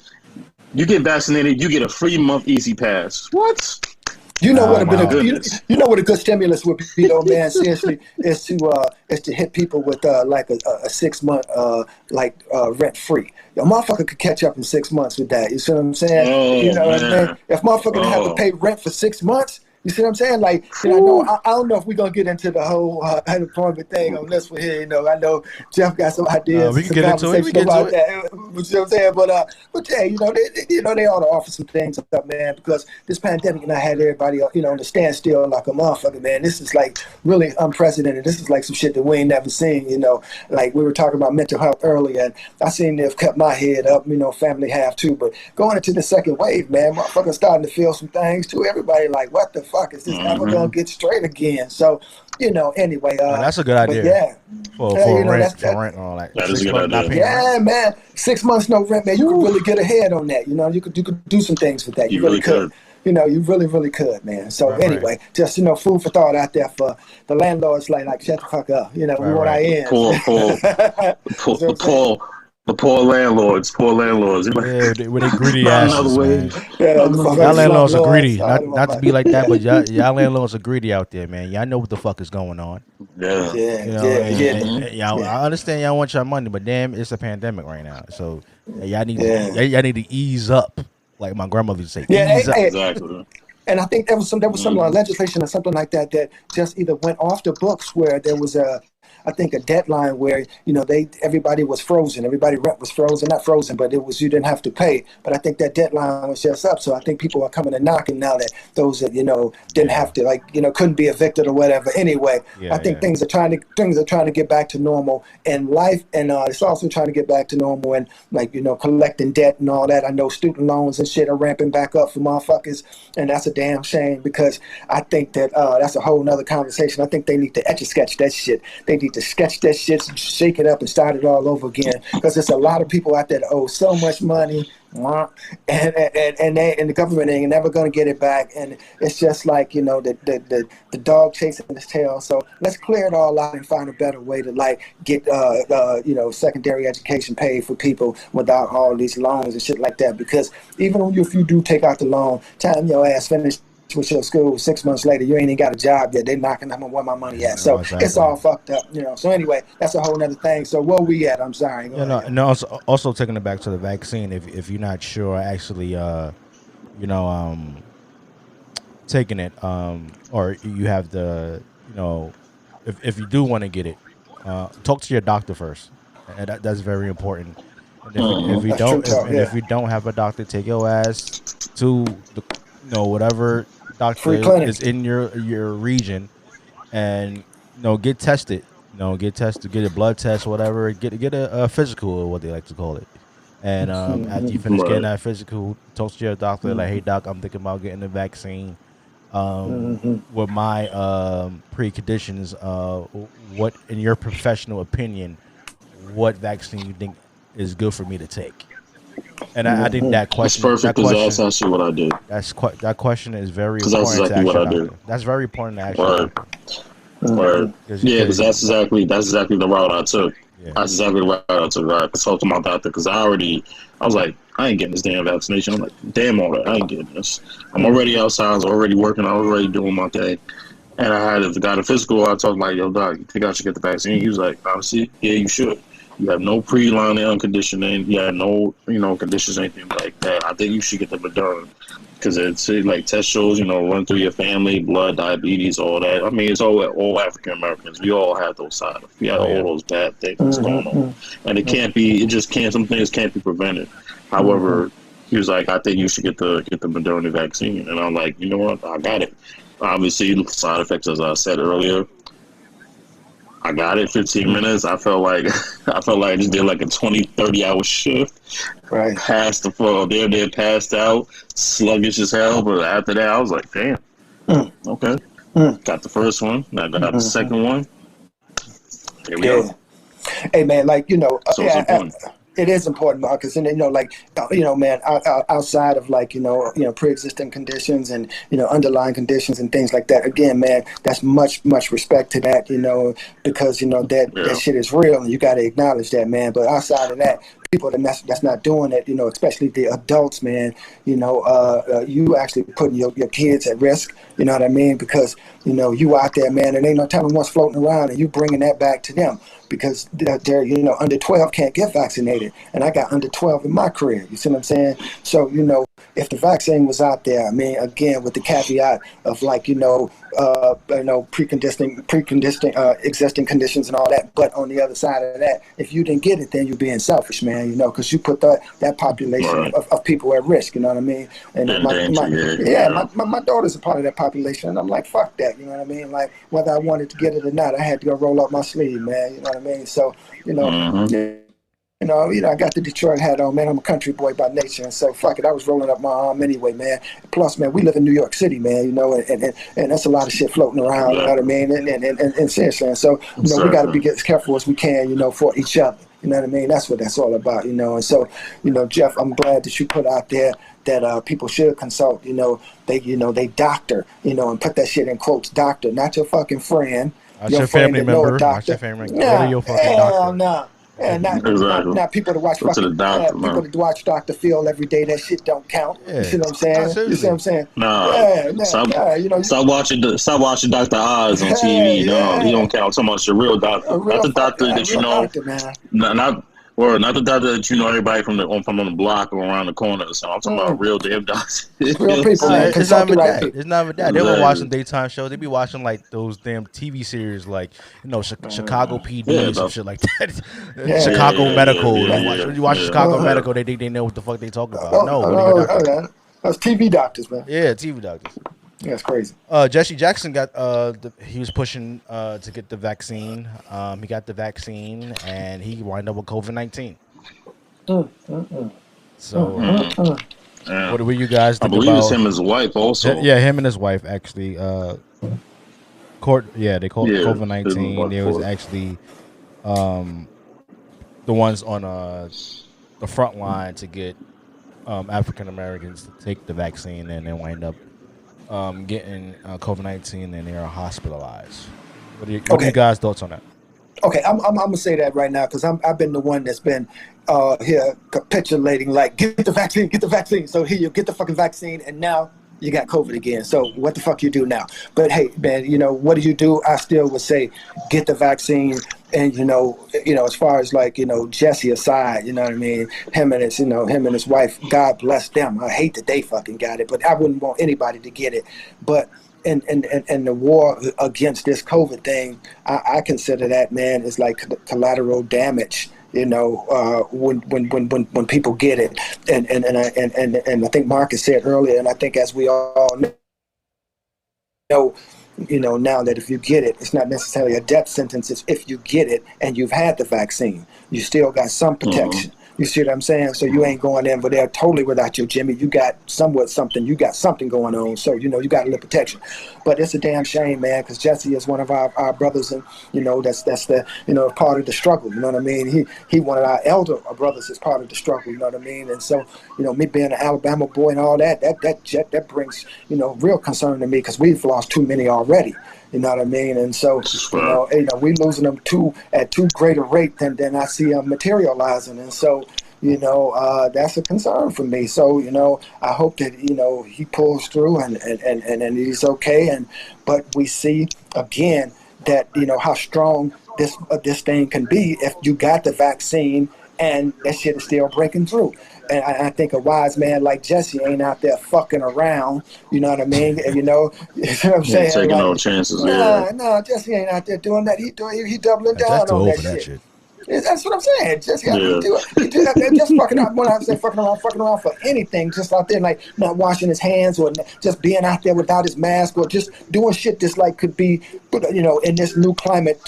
You get vaccinated, you get a free month Easy Pass. What? You know what a good stimulus would be, though, man. Seriously, is to hit people with like a 6 month rent free. A motherfucker could catch up in 6 months with that. You see what I'm saying? What I mean? If motherfucker have to pay rent for 6 months. You see what I'm saying? Like, I don't know if we're going to get into the whole unemployment thing on this one here. I know Jeff got some ideas. We can get into it. That. You see what I'm saying? But yeah, they ought to offer some things up, man, because this pandemic had everybody, on the standstill like a motherfucker, man. This is like really unprecedented. This is like some shit that we ain't never seen, Like we were talking about mental health earlier, and I seen they've kept my head up, family have too. But going into the second wave, man, motherfuckers starting to feel some things too. Everybody like, what the fuck is this ever gonna get straight again? So, anyway. That's a good idea. Yeah. For rent and all that. That is a good idea. Yeah, man. 6 months no rent, man. You could really get ahead on that. You could do some things with that. You really could. You really, really could, man. So anyway, just food for thought out there for the landlords. Like shut the fuck up. We want our ends. The poor landlords. Yeah, with their greedy asses, man. Y'all landlords are greedy. Not to be like that, but y'all landlords are greedy out there, man. Y'all know what the fuck is going on. Yeah. I understand y'all want your money, but damn, it's a pandemic right now. So y'all need to ease up, like my grandmother would say. Ease up. Exactly. And I think there was some legislation or something like that just either went off the books, where there was I think a deadline where, everybody was frozen. Everybody rent was frozen, not frozen, but it was, you didn't have to pay. But I think that deadline was just up. So I think people are coming and knocking now that those that, didn't have to, couldn't be evicted or whatever. Anyway, I think things are trying to get back to normal in life. And it's also trying to get back to normal and collecting debt and all that. I know student loans and shit are ramping back up for motherfuckers. And that's a damn shame because I think that that's a whole nother conversation. I think they need to etch-a-sketch that shit. They need to sketch that shit, shake it up and start it all over again because there's a lot of people out there that owe so much money. And the government ain't never gonna get it back, and it's just like the dog chasing his tail. So let's clear it all out and find a better way to get secondary education paid for people without all these loans and shit like that. Because even if you do take out the loan, time your ass finish with your school 6 months later, you ain't even got a job yet. They're knocking on where my money at. So It's all fucked up, So anyway, that's a whole nother thing. So where we at? I'm sorry. Also taking it back to the vaccine. If you're not sure, actually, taking it, or you have the, if you do want to get it, talk to your doctor first. And that's very important. And if you don't have a doctor, take your ass to the whatever doctor is in your region, and get tested. Get a blood test, whatever. Get a physical, or what they like to call it. And after you finish getting that physical, talk to your doctor like, hey doc, I'm thinking about getting the vaccine. With my preconditions, what in your professional opinion, what vaccine you think is good for me to take? And I think that question. That's perfect because that's actually what I did. That question is very important. That's exactly what I did. That's very important to actually. Right. Yeah, because that's exactly the route I took. Yeah. That's exactly the route I took. Right. I talked to my doctor because I was like, I ain't getting this damn vaccination. I'm like, damn all that, I ain't getting this. I'm already outside. I was already working. I was already doing my thing. And I had got a physical. I told him like, yo, doc, you think I should get the vaccine? He was like, honestly, yeah, you should. You have no pre-line unconditioning. You have no, conditions, anything like that. I think you should get the Moderna because it's like test shows, run through your family, blood, diabetes, all that. I mean, it's all African Americans. We all have those side effects. We have all those bad things going on, and some things can't be prevented. However, he was like, I think you should get the Moderna vaccine, and I'm like, you know what, I got it. Obviously, side effects, as I said earlier. I got it 15 minutes. I felt like I just did like a 20, 30-hour shift. Right. Passed the floor. There, passed out, sluggish as hell. But after that, I was like, damn. Okay. Got the first one. Now got the second one. Here we go. Hey, man, So it's important. It is important, Marcus, and man, outside of pre-existing conditions and underlying conditions and things like that. Again, man, that's much respect to that, because that shit is real, and you got to acknowledge that, man. But outside of that, people that's not doing it, especially the adults, man, you actually putting your kids at risk. You know what I mean? Because you out there, man, and ain't no telling what's floating around, and you bringing that back to them. Because they're under 12 can't get vaccinated, and I got under 12 in my career. You see what I'm saying? So if the vaccine was out there, I mean, again with the caveat of preconditioning existing conditions and all that. But on the other side of that, if you didn't get it, then you're being selfish, man. Because you put that population of people at risk. You know what I mean? And my daughter's a part of that population, and I'm like, fuck that. You know what I mean? Like whether I wanted to get it or not, I had to go roll up my sleeve, man. You know what I mean? So, I got the Detroit hat on, man. I'm a country boy by nature, and so fuck it. I was rolling up my arm anyway, man. Plus, man, we live in New York City, man. And that's a lot of shit floating around. You know what I mean? And seriously, and so we got to be as careful as we can, for each other. You know what I mean? That's what that's all about, And so, Jeff, I'm glad that you put out there that people should consult. They doctor, and put that shit in quotes, doctor, not your fucking friend. Not your family member. Not your family member. Go to your fucking doctor. No. And not people to watch fucking people to watch Dr. Phil every day. That shit don't count. Yeah. You see what I'm saying? Absolutely. You see what I'm saying? Stop watching Dr. Oz on TV. He don't count so much. The real doctor. Not the doctor that doctor, Or not the doctor that you know everybody from the block or around the corner or something. I'm talking about real damn doctors. Real people, man. It's not even Right that. people. It's not even that. They won't watch some daytime shows. They be watching like those damn TV series, like Chicago PD and some shit like that. Chicago Medical. When you watch Chicago Medical, they think they know what the fuck they talking about. No, what are you doctor? That's TV doctors, man. Yeah, TV doctors. Yeah, it's crazy. Jesse Jackson got he was pushing to get the vaccine. He got the vaccine and he wound up with COVID-19. So, what do you guys think about? I believe it's him and his wife also. Yeah, him and his wife actually. They called it COVID-19. It was actually the ones on the front line to get African Americans to take the vaccine, and then wind up getting COVID-19, and they are hospitalized. What are you guys' thoughts on that? Okay, I'm gonna say that right now because I've been the one that's been here capitulating, like get the vaccine. So here you get the fucking vaccine, and now you got COVID again. So what the fuck you do now? But hey, man, what do you do? I still would say get the vaccine. And as far as like Jesse aside, you know what I mean, him and his wife, God bless them. I hate that they fucking got it, but I wouldn't want anybody to get it. But and the war against this COVID thing, I consider that, man, is like collateral damage. When people get it, and I think Marcus said earlier, and I think as we all know. Now that if you get it, it's not necessarily a death sentence. It's if you get it and you've had the vaccine, you still got some protection. You see what I'm saying? So you ain't going in, but they're totally without you, Jimmy. You got something. You got something going on. So, you got a little protection. But it's a damn shame, man, because Jesse is one of our brothers, and, that's the, part of the struggle. You know what I mean? He one of our elder brothers is part of the struggle. You know what I mean? And so, me being an Alabama boy and all that brings, real concern to me because we've lost too many already. You know what I mean? And so, we losing them at too great a rate than I see them materializing. And so, that's a concern for me. So, I hope that, he pulls through and he's okay. But we see again that, how strong this thing can be if you got the vaccine and that shit is still breaking through. And I think a wise man like Jesse ain't out there fucking around. You know what I mean? And, you know what I'm saying? Taking no chances. No, Jesse ain't out there doing that. He doubling down on that shit. That's what I'm saying. Just he do that. Just fucking out. When I say fucking around for anything, just out there like not washing his hands or just being out there without his mask or just doing shit that's like could be, in this new climate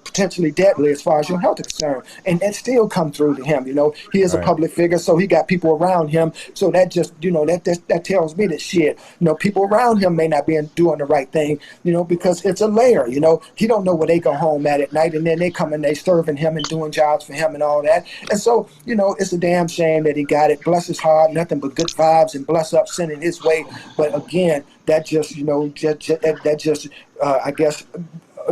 potentially deadly as far as your health is concerned, and still come through to him. He is a public figure, so he got people around him. So that just that tells me that shit. People around him may not be doing the right thing. Because it's a layer. He don't know where they go home at night, and then they come and they serving him and doing jobs for him and all that. And so, it's a damn shame that he got it. Bless his heart, nothing but good vibes and bless up sending his way. But again, that just, I guess,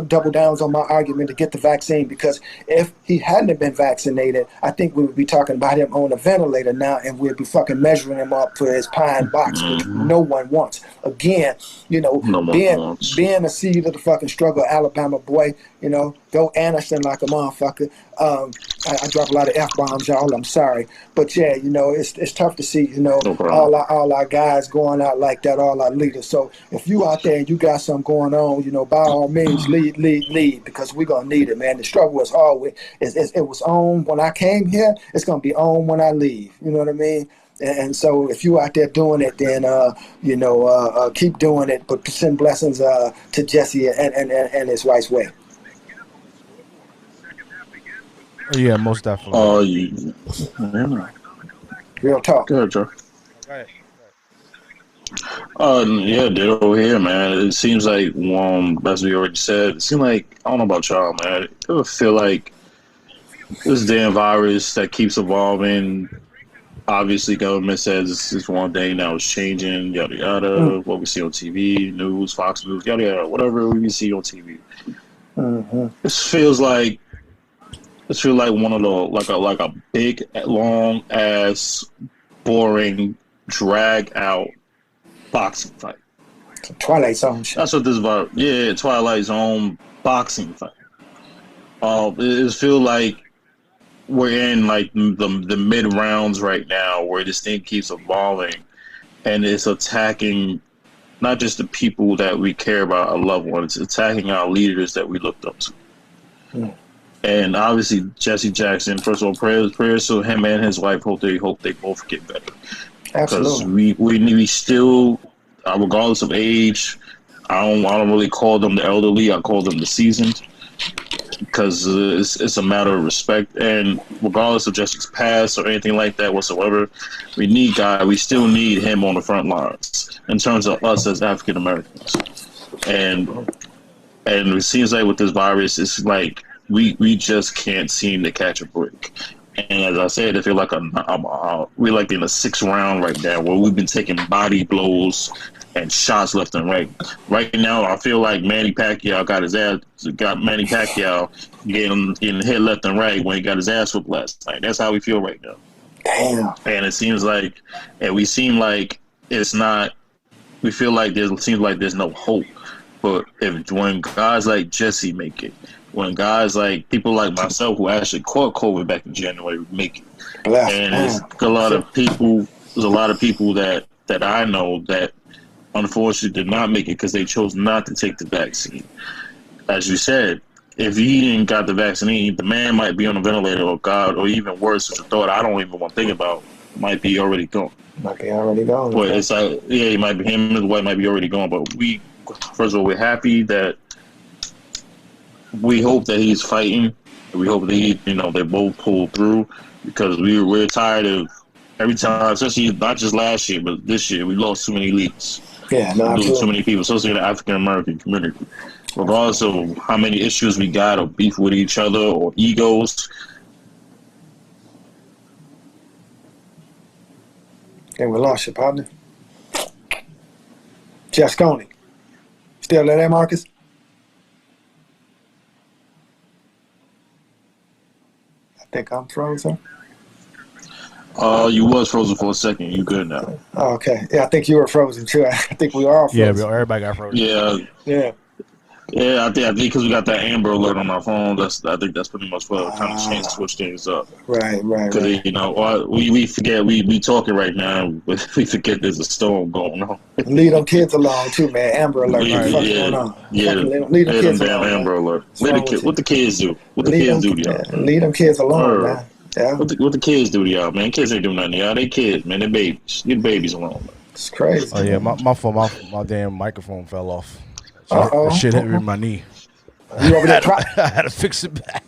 double downs on my argument to get the vaccine, because if he hadn't been vaccinated, I think we would be talking about him on a ventilator now, and we'd be fucking measuring him up for his pine box, which no one wants. Again, being a seed of the fucking struggle, Alabama boy, go Anderson like a motherfucker. I drop a lot of F-bombs, y'all. I'm sorry. But yeah, it's tough to see, all our guys going out like that, all our leaders. So if you out there and you got something going on, by all means, lead, because we're going to need it, man. The struggle is always, it was on when I came here. It's going to be on when I leave. You know what I mean? And so if you out there doing it, then, keep doing it, but send blessings to Jesse and his wife's way. Yeah, most definitely. Real talk. Good, Joe. Right. Yeah, ditto here, man. It seems like, as we already said, it seems like, I don't know about y'all, man. I feel like this damn virus that keeps evolving. Obviously, government says it's one day, now it's changing, yada yada. What we see on TV, news, Fox News, yada yada, whatever we see on TV. This feels like one of the like a big, long ass, boring, drag out boxing fight. Twilight Zone shit. That's what this about. Yeah, Twilight Zone boxing fight. It feels like we're in like the mid rounds right now, where this thing keeps evolving, and it's attacking not just the people that we care about, our loved ones, it's attacking our leaders that we looked up to. And obviously, Jesse Jackson. First of all, prayers to him and his wife. Hope they both get better. Because we still, regardless of age, I don't really call them the elderly. I call them the seasoned, because it's a matter of respect. And regardless of Jesse's past or anything like that whatsoever, we need God. We still need him on the front lines in terms of us as African Americans. And it seems like with this virus, it's like we just can't seem to catch a break. And as I said, I feel like we're like in a 6th round right now, where we've been taking body blows and shots left and right. Right now, I feel like Manny Pacquiao got Manny Pacquiao getting hit left and right when he got his ass whooped last night. That's how we feel right now. Damn. And it seems like, and we seem like it's not. We feel like seems like there's no hope. But when guys like Jesse make it, when guys like people like myself who actually caught COVID back in January make it, and there's a lot of people that I know that unfortunately did not make it because they chose not to take the vaccine. As you said, if he didn't got the vaccine, the man might be on a ventilator, or God, or even worse, the thought I don't even want to think about, might be already gone. Might be already gone. But it's like, yeah, he might be, him and his wife might be already gone. But first of all, we're happy that. We hope that he's fighting. We hope that they both pull through, because we're tired of every time, especially not just last year, but this year, we lost too many leads. Yeah, no, we lose too many people, especially in the African American community. Regardless of how many issues we got, or beef with each other, or egos. And we lost you, partner. Jasconi. Still there, Marcus? I think I'm frozen. You was frozen for a second. You good now? Oh, okay. Yeah, I think you were frozen too. I think we are all frozen. Yeah, everybody got frozen. Yeah. I think because we got that Amber Alert on our phone. I think that's pretty much what kind of switch things up. Right. Because we forget we talking right now, but we forget there's a storm going on. Leave them kids alone too, man. Amber Alert. Going on? Leave them kids alone. Amber Alert. What the kids do? What the kids do to y'all? Leave them kids alone, man. Yeah. What the kids do to y'all, man? Kids ain't doing nothing to y'all. They kids, man. They babies. Leave the babies alone, man. It's crazy. Oh yeah, my fault. My damn microphone fell off. So shit hit me in my knee. You over there I had to fix it back.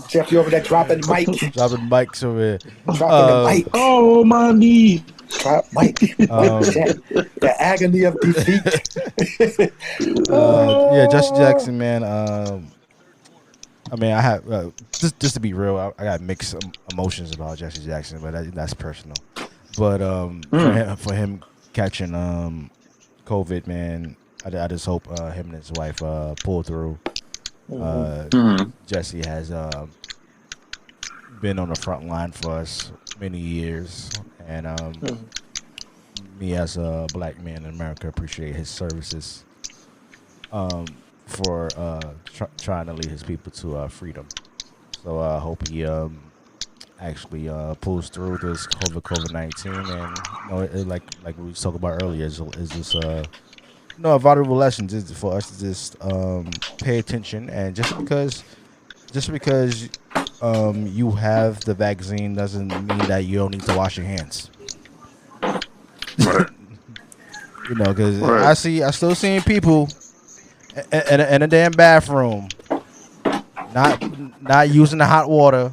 Jeff, you over there dropping the mic? Dropping mics over here. Dropping the mic. Oh, my knee. Drop mic. The agony of defeat. Yeah, Jesse Jackson, man. I mean, I have just to be real, I got mixed emotions about Jesse Jackson, but that's personal. But for him catching COVID, man, I just hope him and his wife pull through. Jesse has been on the front line for us many years, and me as a black man in America appreciate his services for trying to lead his people to freedom. So I hope he actually pulls through this COVID-19, and like we talked about earlier, is this a valuable lesson for us to just pay attention, and just because you have the vaccine doesn't mean that you don't need to wash your hands. Right. Because I still seeing people in a damn bathroom, not using the hot water,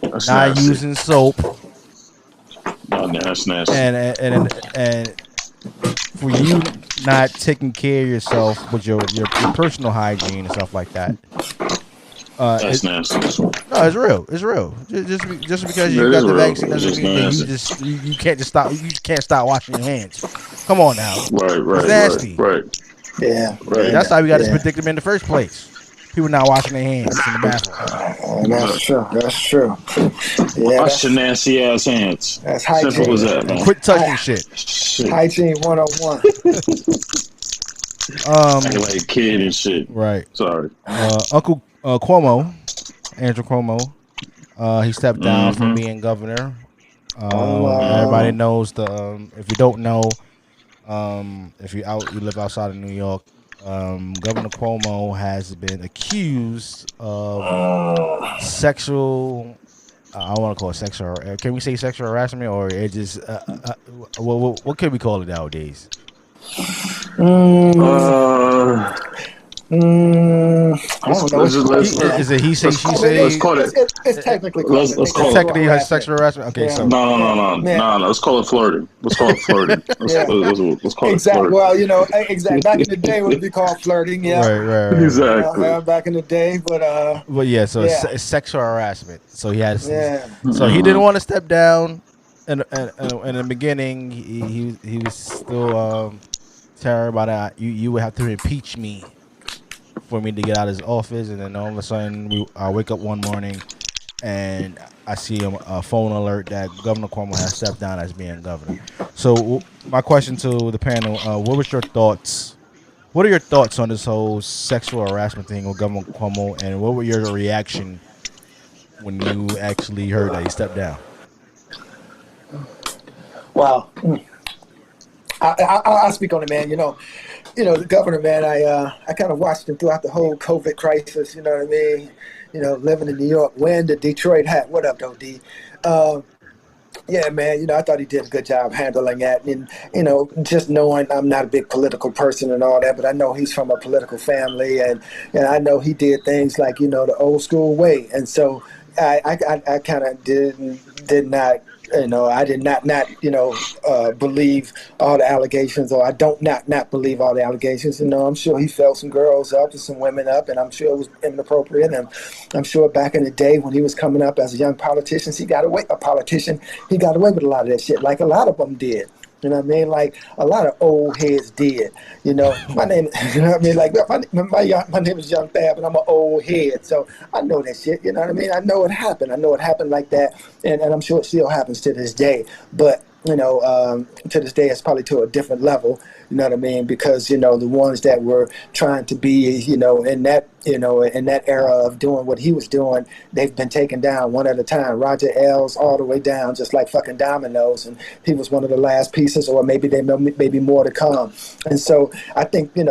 that's not nasty. using soap. Oh, that's nasty. And for you not taking care of yourself with your personal hygiene and stuff like that. That's nasty. No, it's real. It's real. Just because you got the vaccine doesn't mean that you can't just stop. You can't stop washing your hands. Come on now. Right. It's nasty. Right. Yeah. Right. That's how we got this predicament in the first place. People not washing their hands in the bathroom. That's true. Yeah, wash your nasty ass hands. That's hygiene. Simple as that, man. Quit touching shit. Hygiene 101. Acting like a kid and shit. Right. Sorry. Uncle Cuomo, Andrew Cuomo, He stepped down from being governor. Everybody knows if you don't know, if you live outside of New York, Governor Cuomo has been accused of sexual. I don't want to call it sexual. Can we say sexual harassment, or it just what can we call it nowadays? I don't know. Is it he say she say? Let's call it. It's technically Let's call it. Technically sexual harassment. Okay, so No. Let's call it flirting. Let's call it flirting. Let's call it flirting. Well, exactly. Back in the day, it would be called flirting. Yeah, right. Exactly. Back in the day, but yeah. So it's sexual harassment. So he had. So he didn't want to step down, and in the beginning, he was still terrible about that. You would have to impeach me for me to get out of his office, and then all of a sudden I wake up one morning and I see a phone alert that Governor Cuomo has stepped down as being governor. So my question to the panel, what was your thoughts? What are your thoughts on this whole sexual harassment thing with Governor Cuomo, and what were your reaction when you actually heard that he stepped down? Wow. I'll speak on it, man. The governor, man, I kind of watched him throughout the whole COVID crisis, you know what I mean? Living in New York, wearing the Detroit hat. What up, though, D? Yeah, man, I thought he did a good job handling that. And, just knowing I'm not a big political person and all that, but I know he's from a political family, and I know he did things like, the old school way. And so I kind of did not. I did not believe all the allegations, or I don't not believe all the allegations. I'm sure he felt some girls up and some women up, and I'm sure it was inappropriate. And I'm sure back in the day when he was coming up as a young politician, he got away with a lot of that shit, like a lot of them did. You know what I mean? Like a lot of old heads did. My name, my name is Young Fab, and I'm an old head, so I know that shit. You know what I mean? I know it happened. I know it happened like that, and I'm sure it still happens to this day. But to this day, it's probably to a different level. You know what I mean? Because the ones that were trying to be, in that era of doing what he was doing, they've been taken down one at a time. Roger Ailes all the way down, just like fucking dominoes, and he was one of the last pieces, or maybe maybe more to come. And so I think he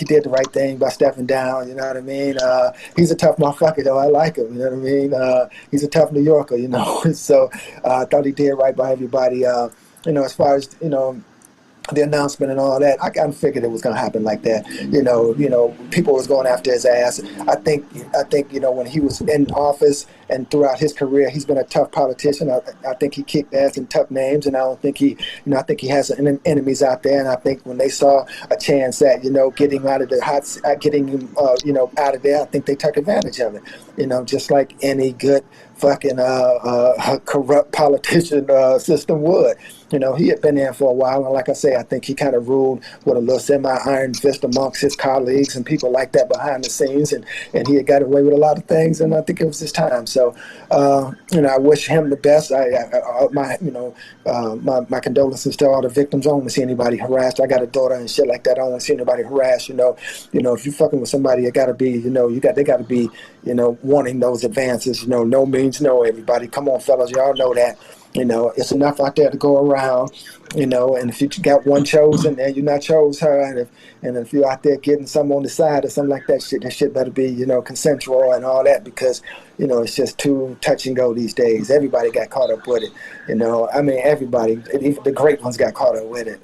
did the right thing by stepping down. You know what I mean? He's a tough motherfucker, though. I like him. You know what I mean? He's a tough New Yorker. So I thought he did right by everybody. As far as the announcement and all that, I kind of figured it was going to happen like that. People was going after his ass. I think when he was in office and throughout his career, he's been a tough politician. I think he kicked ass in tough names, and I don't think I think he has some enemies out there. And I think when they saw a chance at getting out of the getting him out of there, I think they took advantage of it. Just like any good fucking corrupt politician system would. He had been there for a while, and like I say, I think he kind of ruled with a little semi-iron fist amongst his colleagues and people like that behind the scenes, and he had got away with a lot of things, and I think it was his time. So, I wish him the best. My condolences to all the victims. I don't want to see anybody harassed. I got a daughter and shit like that. I don't want to see anybody harassed. If you fucking with somebody, it got to be, they got to be, wanting those advances. No means no. Everybody, come on, fellas, y'all know that. It's enough out there to go around, and if you got one chosen and you not chose her, and if you're out there getting some on the side or something like that shit better be, consensual and all that, because, it's just too touch and go these days. Everybody got caught up with it. Everybody, even the great ones got caught up with it.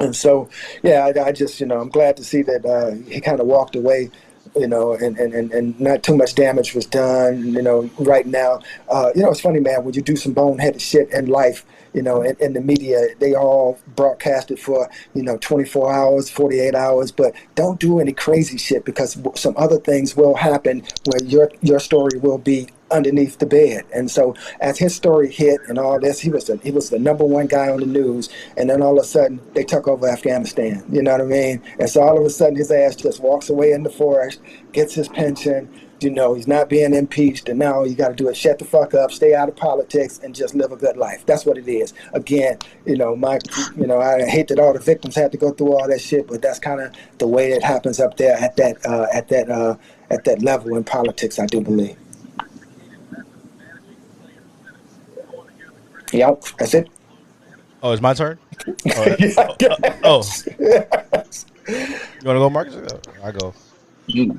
And so, yeah, I just, I'm glad to see that he kind of walked away, and not too much damage was done, right now. It's funny, man, when you do some boneheaded shit in life, in the media, they all broadcast it for, 24 hours, 48 hours, but don't do any crazy shit, because some other things will happen where your story will be underneath the bed. And so as his story hit and all this, he was the number one guy on the news, and then all of a sudden they took over Afghanistan. You know what I mean? And so all of a sudden his ass just walks away in the forest, gets his pension, he's not being impeached, and now you got to do it, shut the fuck up, stay out of politics, and just live a good life. That's what it is. Again, I hate that all the victims had to go through all that shit, but that's kind of the way it happens up there at that level in politics, I do believe. Yep, that's it. Oh, it's my turn. Yeah, Oh, yes. you want to go, Marcus? I go. Mm,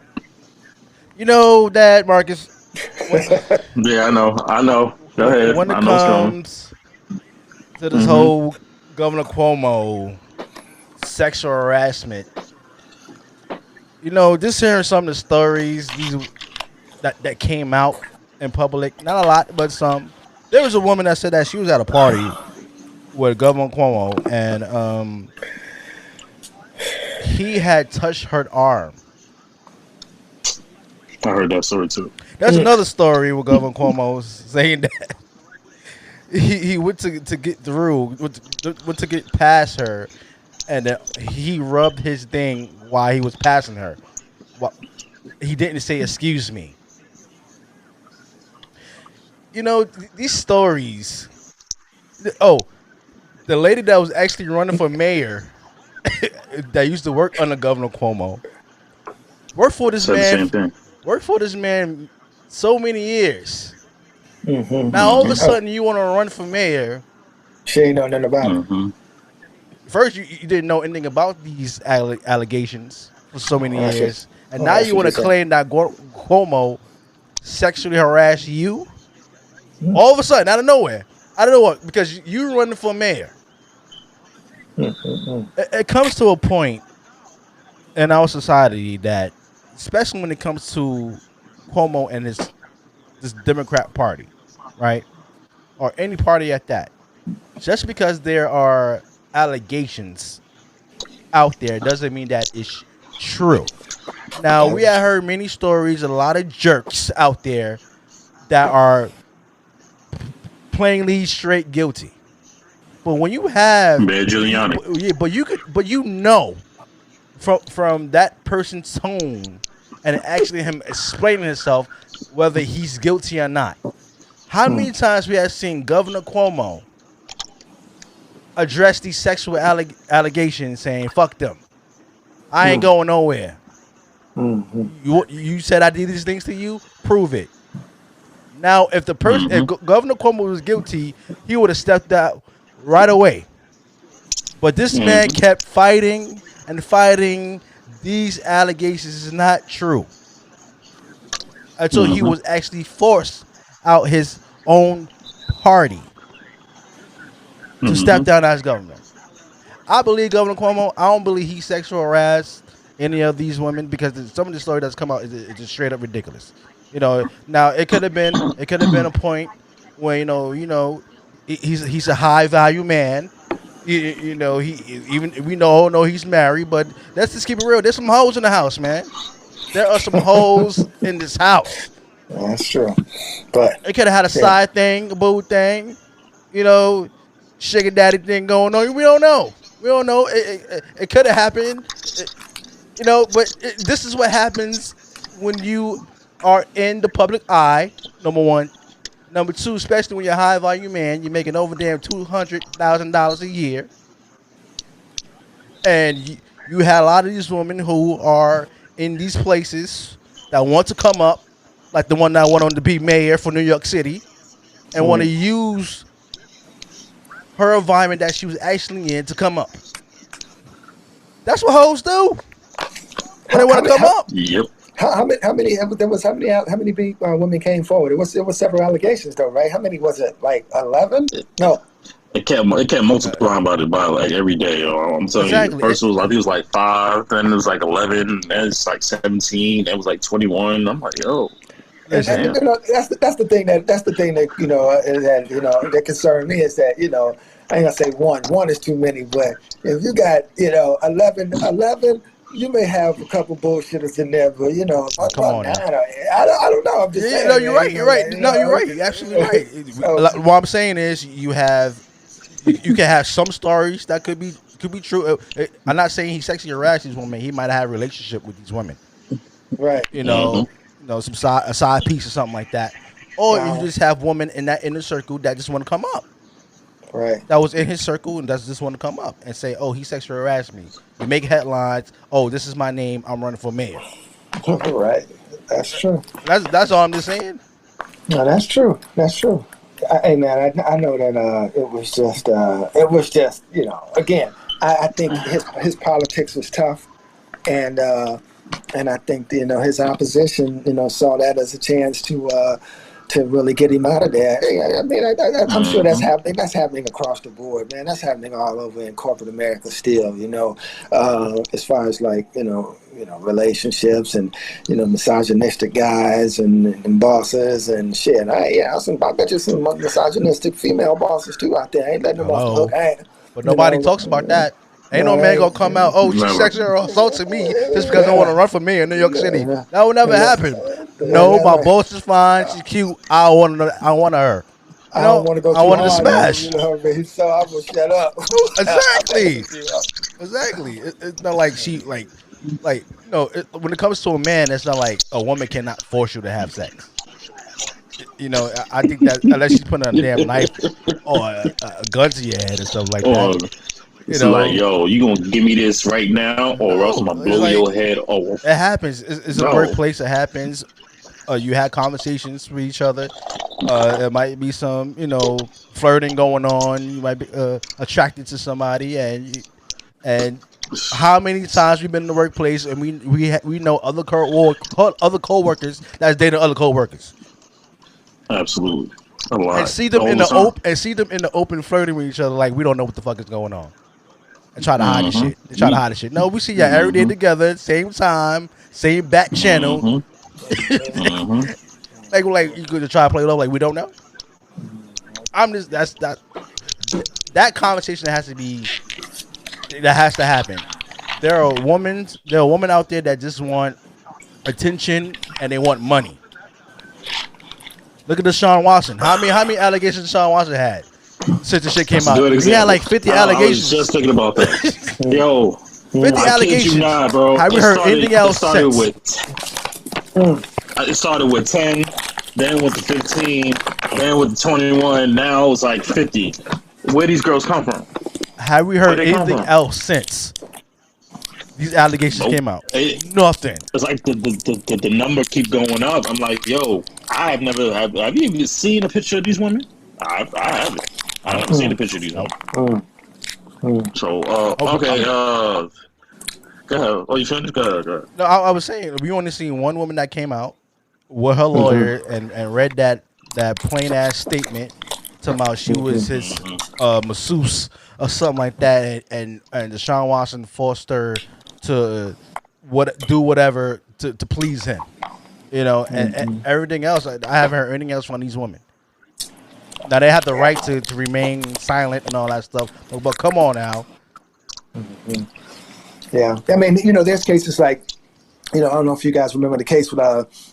You know that, Marcus. When, Yeah, I know. Go ahead. when it I know it's coming. comes to this Mm-hmm. whole Governor Cuomo sexual harassment, just hearing some of the stories that came out in public, not a lot, but some. There was a woman that said that she was at a party with Governor Cuomo, and he had touched her arm. I heard that story too. There's another story with Governor Cuomo saying that he went to get through, went to get past her, and he rubbed his thing while he was passing her. Well, he didn't say "excuse me." These stories. Oh, the lady that was actually running for mayor that used to work under Governor Cuomo worked for this Said the man. same thing. Worked for this man so many years. Mm-hmm. Now all of a Mm-hmm. sudden you want to run for mayor. She ain't know nothing about it. Mm-hmm. First you didn't know anything about these allegations for so many Oh, that's years, what, and oh, now that's you what want you to said. claim that Cuomo sexually harassed you. Mm-hmm. All of a sudden, out of nowhere, because you running for mayor. Mm-hmm. It comes to a point in our society that, especially when it comes to Cuomo and this Democrat Party, right, or any party at that, just because there are allegations out there doesn't mean that it's true. Now we have heard many stories, a lot of jerks out there that are plainly straight guilty. But when you have, Bad Giuliani. yeah, but from that person's tone and actually him explaining himself whether he's guilty or not. How many times we have seen Governor Cuomo address these sexual allegations, saying "fuck them, I ain't going nowhere." Mm-hmm. You said I did these things to you, prove it. Now, if the person, Mm-hmm. if Governor Cuomo was guilty, he would have stepped out right away. But this man Mm-hmm. kept fighting and fighting. These allegations is not true until he Mm-hmm. was actually forced out his own party to step Mm-hmm. down as governor. I believe Governor Cuomo. I don't believe he sexual harassed any of these women because some of the story that's come out is just straight up ridiculous. Now it could have been a point where he's a high value man. He even we know he's married, but let's just keep it real. There's some hoes in the house, man. There are some hoes in this house. That's true. But It could have had a yeah, side thing, a boo thing, sugar daddy thing going on. We don't know. We don't know. It could have happened, but this is what happens when you are in the public eye, number one. Number two, especially when you're a high volume man, you're making over damn $200,000 a year. And you had a lot of these women who are in these places that want to come up, like the one that went on to be mayor for New York City, and want to use her environment that she was actually in to come up. That's what hoes do when they want to come up. Yep. how many women came forward? It was several allegations though, right? How many was it? Like 11? No. It kept multiplying by like every day. I'm telling Exactly. you, first I think it was like 5, then it was like 11, then it's like 17, then it was like 21. I'm like, yo. And, Damn. that's the thing that that concerned me is that I ain't gonna say one is too many, but if you got 11, you may have a couple bullshitters in there, but Come on now. I don't know. I'm just saying. No, you're man, right. You're right. No, you're right. You're absolutely right. What I'm saying is, you can have some stories that could be true. I'm not saying he sexually harassed these women. He might have had a relationship with these women. Right. Some a side piece or something like that. Or you just have women in that inner circle that just want to come up. Right. That was in his circle and that just want to come up and say, "Oh, he sexually harassed me." You make headlines. "Oh, this is my name. I'm running for mayor." Right. That's true. That's all I'm just saying. No, that's true. That's true. Hey man, I know that it was just again, I think his politics was tough, and I think his opposition saw that as a chance to really get him out of there. I mean, I'm sure that's Mm-hmm. happening. That's happening across the board, man. That's happening all over in corporate America still. As far as like relationships and misogynistic guys and bosses and shit. I bet you some misogynistic female bosses too out there. I ain't letting them off the hook. Hello. But nobody talks about that. Ain't no man gonna come out, oh, she Never. sexually assaulted me just because I want to run for mayor in New York City. That will never happen. No, my boss is fine. She's cute. I want her. I don't want to go I too wanted to hard smash. on what I mean? So I'm gonna shut up. Exactly. It's not like she like when it comes to a man, it's not like a woman cannot force you to have sex. I think that unless she's putting a damn knife or a gun to your head and stuff like Or that. it's like, yo, you gonna give me this right now, or else I'm gonna blow your head off. It happens. It's a workplace. It happens. You had conversations with each other. There might be some, flirting going on. You might be attracted to somebody, and how many times we've been in the workplace and we know other coworkers that's dating other coworkers. Absolutely. A lot. And see them in the open flirting with each other like we don't know what the fuck is going on. And try to hide this shit. They try to hide this shit. No, we see y'all every day together, same time, same back channel. Like you could try to play it off like we don't know. That conversation has to happen. There are women out there that just want attention and they want money. Look at Deshaun Watson. How many allegations Deshaun Watson had since the shit came out? He had like 50 allegations. I was just thinking about that. Yo, 50 allegations. You not, bro. Have you heard anything else since? It started with 10, then with the 15, then with the 21. Now it's like 50. Where these girls come from? Have we heard anything else since these allegations came out? Nothing. It's like the number keep going up. I'm like, yo, I have never. Have you even seen a picture of these women? I haven't. I haven't seen a picture of these women. So, okay. Go ahead. Oh, you finished? Go ahead. No, I was saying we only seen one woman that came out with her lawyer and read that plain ass statement talking about she was his masseuse or something like that, and Deshaun Watson forced her to do whatever to please him, and everything else. I haven't heard anything else from these women. Now they have the right to remain silent and all that stuff, but come on now. Yeah, I mean, there's cases like, I don't know if you guys remember the case with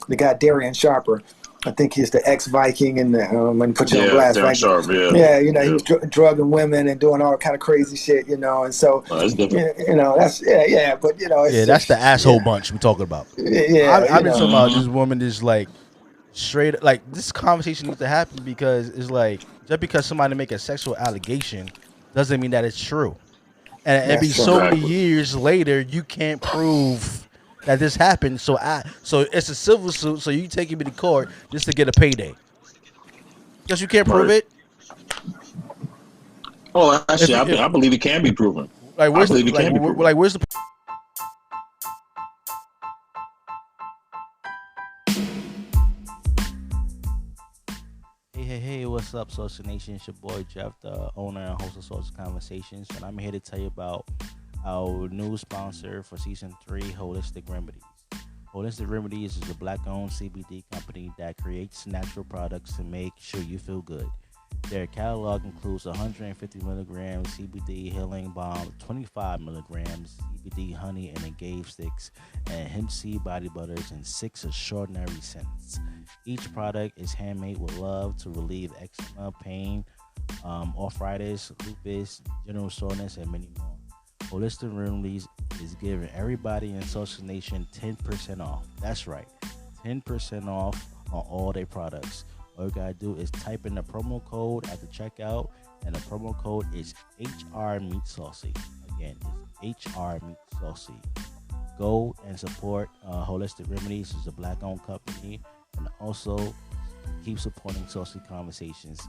the guy Darian Sharper. I think he's the ex-Viking and when put you on blast, right? Sharp, he was drugging women and doing all kind of crazy shit, and so that's different. That's but it's that's the asshole bunch we're talking about. I've been talking about this woman is like straight, like this conversation needs to happen because it's like just because somebody make a sexual allegation doesn't mean that it's true, and it'd be so many years later you can't prove that this happened, so it's a civil suit. So you take him to court just to get a payday, because you can't prove it. Oh, actually, I believe it can be proven. Like, where's the Hey, what's up, Social Nation? It's your boy Jeff, the owner and host of Social Conversations, and I'm here to tell you about our new sponsor for season 3, Holistic Remedies. Holistic Remedies is a black-owned CBD company that creates natural products to make sure you feel good. Their catalog includes 150 milligrams CBD healing balm, 25 milligrams CBD honey and agave sticks, and hemp seed body butters, and 6 extraordinary scents. Each product is handmade with love to relieve eczema, pain, arthritis, lupus, general soreness, and many more. Holistic Remedies is giving everybody in Social Nation 10% off. That's right, 10% off on all their products. All you gotta do is type in the promo code at the checkout, and the promo code is HRMeatSaucy. Again, it's HRMeatSaucy. Go and support Holistic Remedies. It's a black-owned company, and also Keep supporting Saucy Conversations.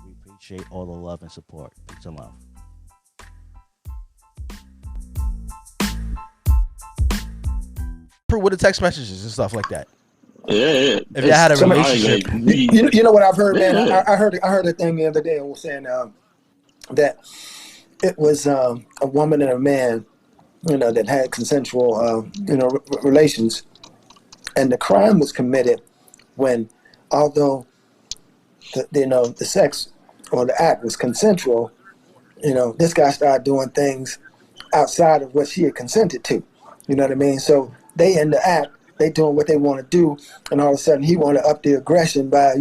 We appreciate all the love and support. Peace and love. With the text messages and stuff like that. Yeah. If you had a relationship, you know what I've heard, man. I heard a thing the other day. I was saying that it was a woman and a man, that had consensual, relations, and the crime was committed when, although the sex or the act was consensual, this guy started doing things outside of what she had consented to. You know what I mean? So they in the act, they doing what they want to do, and all of a sudden he want to up the aggression by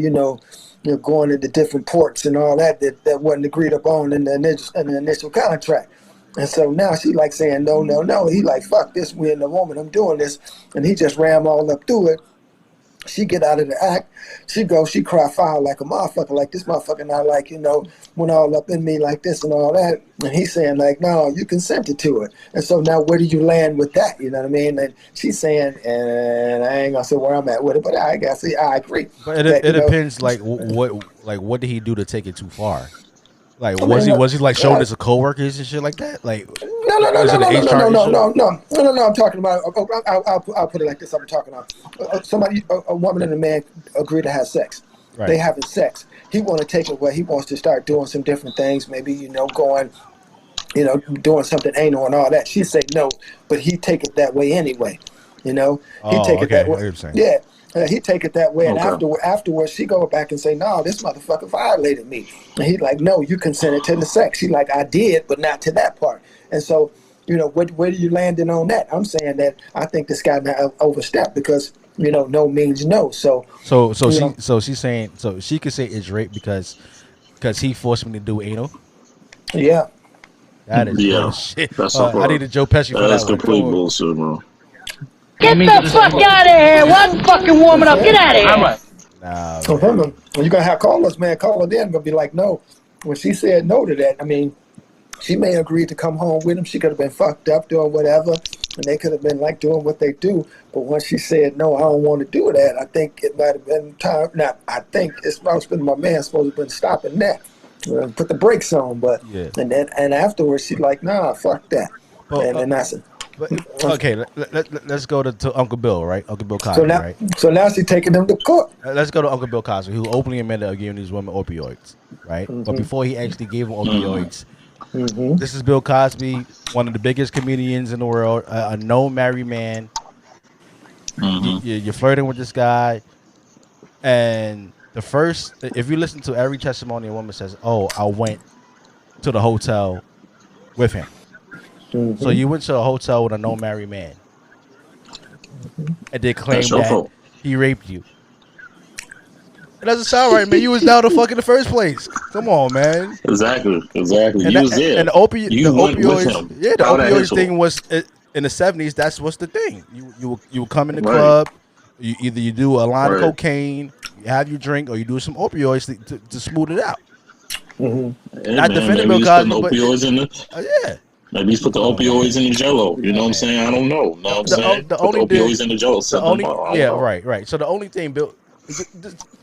going into different ports and all that wasn't agreed upon in the initial contract. And so now she like saying no. He like, fuck this, we and the woman, I'm doing this, and he just ram all up through it. She get out of the act. She cry foul like a motherfucker, like this motherfucker not like, went all up in me like this and all that. And he's saying like, no, you consented to it. And so now where do you land with that? You know what I mean? And she's saying, and I ain't gonna say where I'm at with it, but I agree. But it depends, like what did he do to take it too far? Like was he like showing this to coworkers and shit like that? Like no. I'm talking about. I'll put it like this. I'm talking about somebody, a woman and a man agree to have sex. Right. They having sex. He want to take it where he wants to start doing some different things. Maybe going, doing something anal and all that. She say no, but he take it that way anyway. He take it that way. Yeah. He take it that way, and afterwards she go back and say, "No, this motherfucker violated me." And he like, "No, you consented to the sex." She like, "I did, but not to that part." And so, where do you landing on that? I'm saying that I think this guy now overstepped because no means no. So she's saying she could say it's rape because he forced me to do anal. Yeah, that is bullshit. I need a Joe Pesci for that. That's complete bullshit, bro. Get the fuck out of here! One fucking warming up. Get out of here! Nah, so when you're gonna have callers, man, caller then gonna be like, no. When she said no to that, I mean, she may agree to come home with him. She could have been fucked up doing whatever, and they could have been like doing what they do. But once she said no, I don't want to do that, I think it might have been time. Now I think it's supposed to be my man supposed to have been stopping that, put the brakes on. But and afterwards she's like, nah, fuck that, and that's it. But, okay, let's go to Uncle Bill, right? Uncle Bill Cosby, right? So now she's taking them to court. Let's go to Uncle Bill Cosby, who openly admitted of giving these women opioids, right? Mm-hmm. But before he actually gave them opioids, this is Bill Cosby, one of the biggest comedians in the world, a known married man. You're flirting with this guy, and if you listen to every testimony, a woman says, "Oh, I went to the hotel with him." So you went to a hotel with a no married man, and they claim that he raped you. It doesn't sound right, man. You was down to fuck in the first place. Come on, man. Exactly. And You was there. And the opioids, the opioids thing was in the 70s. That's what's the thing. You would come in the club. Either you do a line of cocaine, you have your drink, or you do some opioids to smooth it out. Not defending Bill Cosby, but yeah. Maybe he's put the opioids in the Jello. You know what I'm saying? I don't know. The opioids in the Jello. Right. So the only thing, Bill,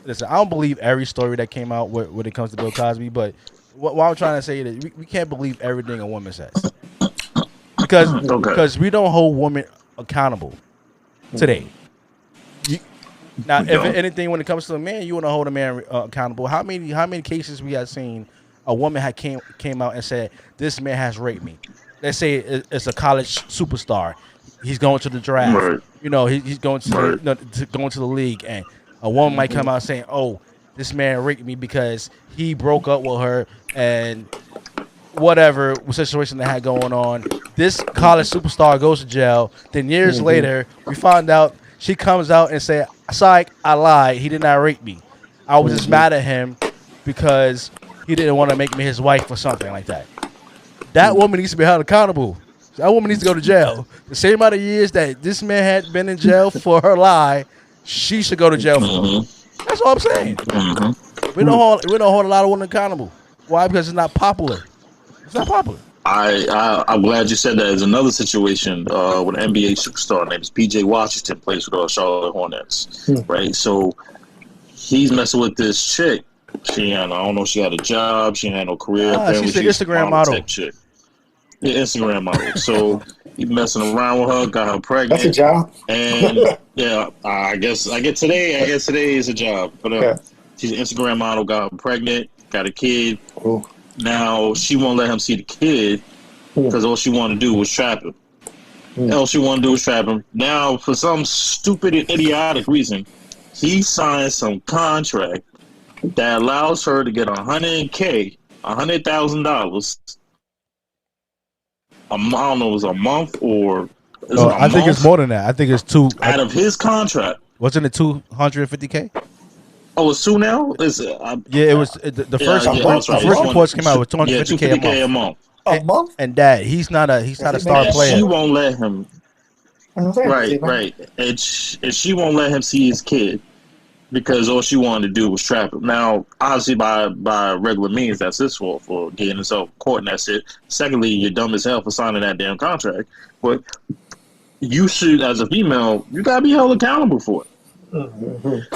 listen, I don't believe every story that came out when it comes to Bill Cosby, but what I'm trying to say is we can't believe everything a woman says because we don't hold women accountable today. Now, if anything, when it comes to a man, you want to hold a man accountable. How many cases we have seen a woman had came out and said this man has raped me? Let's say it's a college superstar. He's going to the draft. Right. He's going to going to the league, and a woman might come out saying, "Oh, this man raped me because he broke up with her and whatever situation they had going on." This college superstar goes to jail. Then years later, we find out she comes out and say, "Sorry, I lied. He did not rape me. I was just mad at him because he didn't want to make me his wife or something like that." That woman needs to be held accountable. That woman needs to go to jail. The same amount of years that this man had been in jail for her lie, she should go to jail for. That's all I'm saying. We don't hold a lot of women accountable. Why? Because it's not popular. It's not popular. I'm glad you said that. There's another situation with an NBA superstar named PJ Washington, plays for the Charlotte Hornets, right? So he's messing with this chick. I don't know. She had a job. She had no career. She's an Instagram model. Chick. Yeah, Instagram model. So he messing around with her, got her pregnant. That's a job. And yeah, I guess today is a job. But she's an Instagram model, got her pregnant, got a kid. Ooh. Now she won't let him see the kid because all she wanted to do was trap him. All she wanted to do was trap him. Now, for some stupid and idiotic reason, he signed some contract that allows her to get $100,000. I don't know, it was a month or. I think it's more than that. I think it's two. Out of his contract. Wasn't it $250K? Oh, it's two now? It was the first reports came out with $250K a month. A month? And Dad, he's not a star player. She won't let him. Right. And she won't let him see his kid because all she wanted to do was trap him. Now, obviously, by regular means, that's his fault for getting himself caught, and that's it. Secondly, you're dumb as hell for signing that damn contract. But you should, as a female, you gotta be held accountable for it.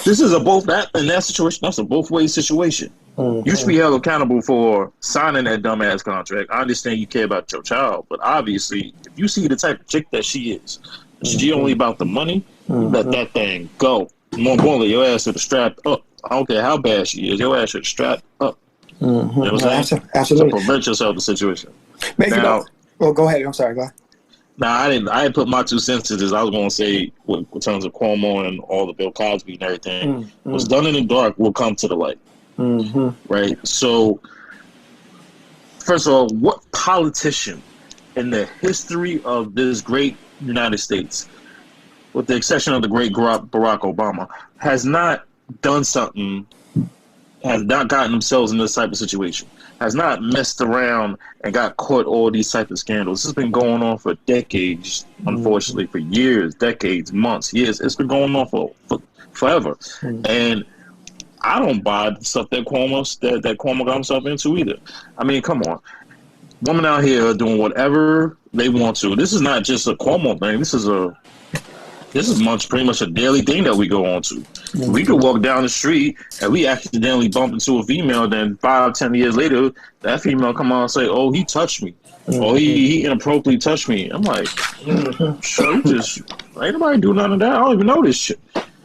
This is in that situation. That's a both ways situation. You should be held accountable for signing that dumbass contract. I understand you care about your child, but obviously, if you see the type of chick that she is, she only about the money. Let that thing go. More importantly, your ass should have strapped up. I don't care how bad she is. Your ass should have strapped up. You know what I'm saying? Absolutely. To prevent yourself the situation. Maybe go ahead. I'm sorry. Go ahead. Now, I didn't put my 2 cents to this. I was going to say, in terms of Cuomo and all the Bill Cosby and everything, what's done in the dark will come to the light. Right? So, first of all, what politician in the history of this great United States, with the exception of the great Barack Obama, has not done something, has not gotten themselves in this type of situation, has not messed around and got caught all these type of scandals? This has been going on for decades, unfortunately, for years, decades, months, years. It's been going on for forever. And I don't buy the stuff that Cuomo got himself into either. I mean, come on. Women out here are doing whatever they want to. This is not just a Cuomo thing. This is pretty much a daily thing that we go on to. We could walk down the street and we accidentally bump into a female, then 5-10 years later, that female come out and say, "Oh, he touched me." Or he inappropriately touched me. I'm like, sure, ain't nobody do none of that. I don't even know this shit.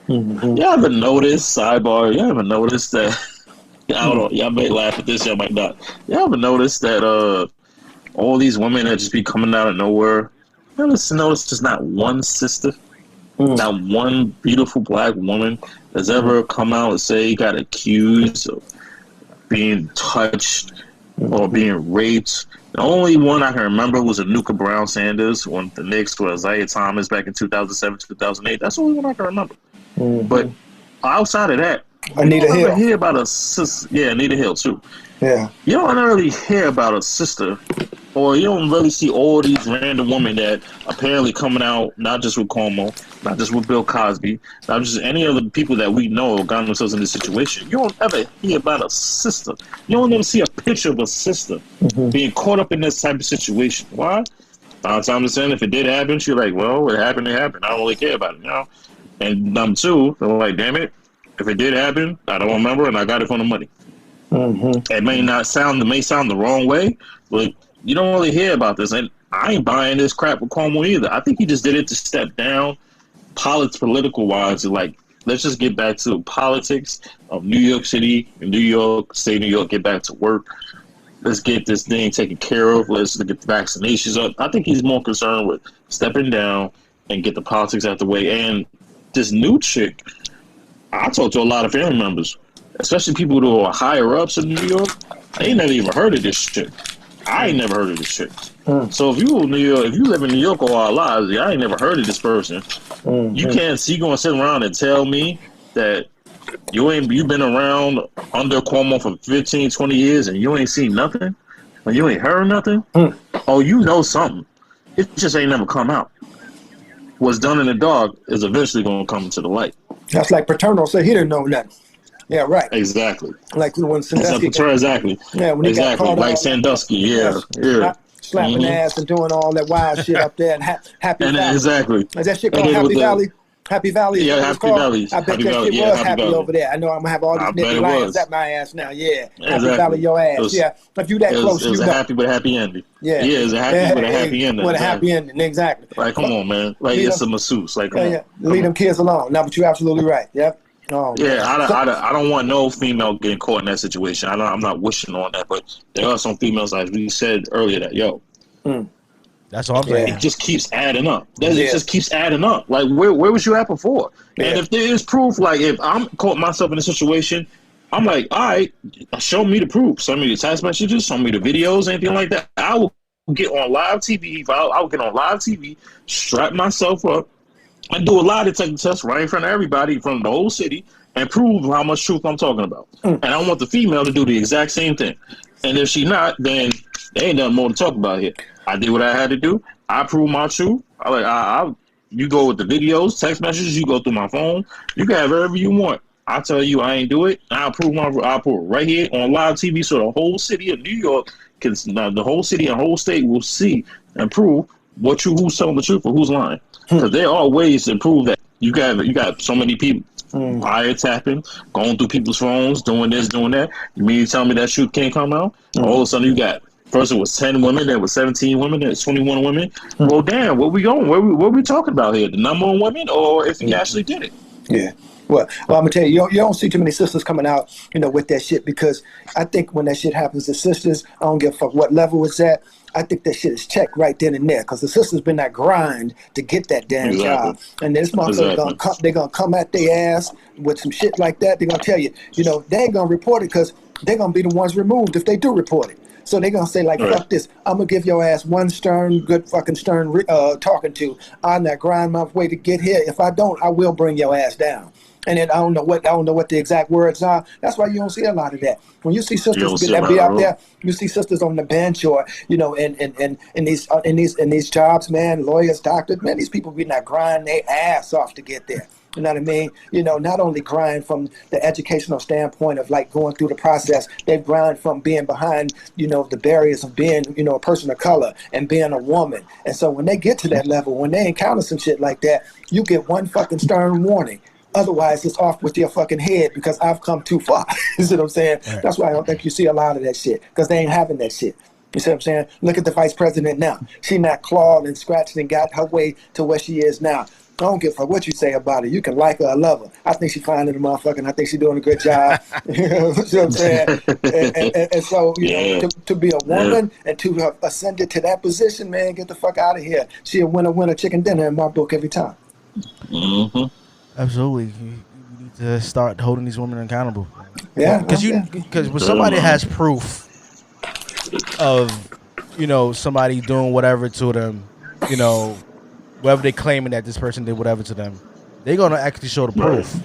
Y'all ever noticed, sidebar, y'all ever noticed that, I don't know, y'all may laugh at this, y'all might not. Y'all ever noticed that all these women that just be coming out of nowhere, you ever notice there's not one sister, not one beautiful black woman that's ever come out and say got accused of being touched or being raped? The only one I can remember was Anuka Brown Sanders when the Knicks were Isaiah Thomas back in 2007, 2008. That's the only one I can remember. But outside of that, Anita Hill. Never hear about a sister. Yeah, Anita Hill too. Yeah. You don't really hear about a sister, or you don't really see all these random women that apparently coming out, not just with Cuomo, not just with Bill Cosby, not just any other people that we know got themselves in this situation. You don't ever hear about a sister. You don't ever see a picture of a sister being caught up in this type of situation. Why? I'm saying if it did happen, she's like, well, it happened, it happened. I don't really care about it, you know? And number two, they're like, damn it, if it did happen, I don't remember, and I got it for the money. It may sound the wrong way, but you don't really hear about this. And I ain't buying this crap with Cuomo either. I think he just did it to step down, political wise. Like, let's just get back to politics of New York City and New York, state of New York, get back to work. Let's get this thing taken care of. Let's get the vaccinations up. I think he's more concerned with stepping down and get the politics out the way. And this new chick, I talked to a lot of family members, especially people who are higher ups in New York. I ain't never even heard of this shit. I ain't never heard of this shit. So if you live in New York all our lives, I ain't never heard of this person. You can't see going to sit around and tell me that you've been around under Cuomo for 15, 20 years and you ain't seen nothing, or you ain't heard nothing. Oh, you know something. It just ain't never come out. What's done in the dark is eventually going to come to the light. That's like Paterno said he didn't know nothing. Yeah, right. Exactly. Like when Sandusky. Exactly. Yeah, when he got caught like Sandusky. Yeah. Slapping ass and doing all that wild shit up there and Happy Valley. Exactly. Is that shit called Happy Valley? Happy Valley. Yeah, Is what it's Happy called? Valley. I bet Happy that Valley. shit Yeah, was Happy happy Valley. over there. I know I'm gonna have all these I bet nippy it lions was. at my ass now. Yeah, Happy Exactly. Valley, your It ass. was, Yeah, if you that close, it was you a know. happy but happy ending. Yeah, Yeah, it's a happy but a happy ending. With a Exactly. happy ending, exactly. Like, come on, man. Like, Lead it's them, a masseuse. Like, come on. leave them kids alone. No, but you're absolutely right. Yep. Oh Yeah, man. I don't want no female getting caught in that situation. I'm not wishing on that, but there are some females, as we said earlier, that That's all I'm saying. it just keeps adding up. It Yeah. just keeps adding up. Like, where was you at before? Yeah. And if there is proof, like if I'm caught myself in a situation, I'm like, all right, show me the proof. Send me the text messages, show me the videos, anything like that. I will get on live TV. I will get on live TV, strap myself up, and do a lie detector test right in front of everybody from the whole city and prove how much truth I'm talking about. And I want the female to do the exact same thing. And if she not, then there ain't nothing more to talk about here. I did what I had to do. I proved my truth. You go with the videos, text messages. You go through my phone. You can have whatever you want. I tell you, I ain't do it. I'll prove it right here on live TV, so the whole city of New York the whole city and whole state will see and prove who's telling the truth or who's lying. Because there are ways to prove that. You got so many people wiretapping, going through people's phones, doing this, doing that. You mean you tell me that truth can't come out? All of a sudden you got. First it was 10 women, then it was 17 women, then it was 21 women. Well, damn, where we going? What we talking about here? The number of women, or if he actually did it? Yeah. Well, I'm gonna tell you, you don't see too many sisters coming out, with that shit, because I think when that shit happens to sisters, I don't give a fuck what level it's at. I think that shit is checked right then and there, because the sisters been that grind to get that damn job, and this motherfucker they're gonna come at their ass with some shit like that. They're gonna tell you, they ain't gonna report it because they're gonna be the ones removed if they do report it. So they're going to say, like, fuck this. I'm going to give your ass one good fucking stern talking to. I'm not grind my way to get here. If I don't, I will bring your ass down. And then I don't know what the exact words are. That's why you don't see a lot of that. When you see sisters that be out there, you see sisters on the bench or, in these jobs, man, lawyers, doctors, man, these people be not grind their ass off to get there. You know what I mean? Not only grind from the educational standpoint of like going through the process, they grind from being behind, the barriers of being, a person of color and being a woman. And so when they get to that level, when they encounter some shit like that, you get one fucking stern warning. Otherwise, it's off with your fucking head because I've come too far. You see what I'm saying? Right. That's why I don't think you see a lot of that shit, because they ain't having that shit. You see what I'm saying? Look at the vice president now. She not clawed and scratched and got her way to where she is now. I don't give a fuck what you say about her. You can like her or love her. I think she's fine in the motherfucker, and I think she's doing a good job. You know what I'm saying? And so, to be a woman and to have ascended to that position, man, get the fuck out of here. She a winner chicken dinner in my book every time. Mm-hmm. Absolutely. You need to start holding these women accountable. Yeah. Because when somebody has proof of, somebody doing whatever to them, whether they claiming that this person did whatever to them, they're going to actually show the proof.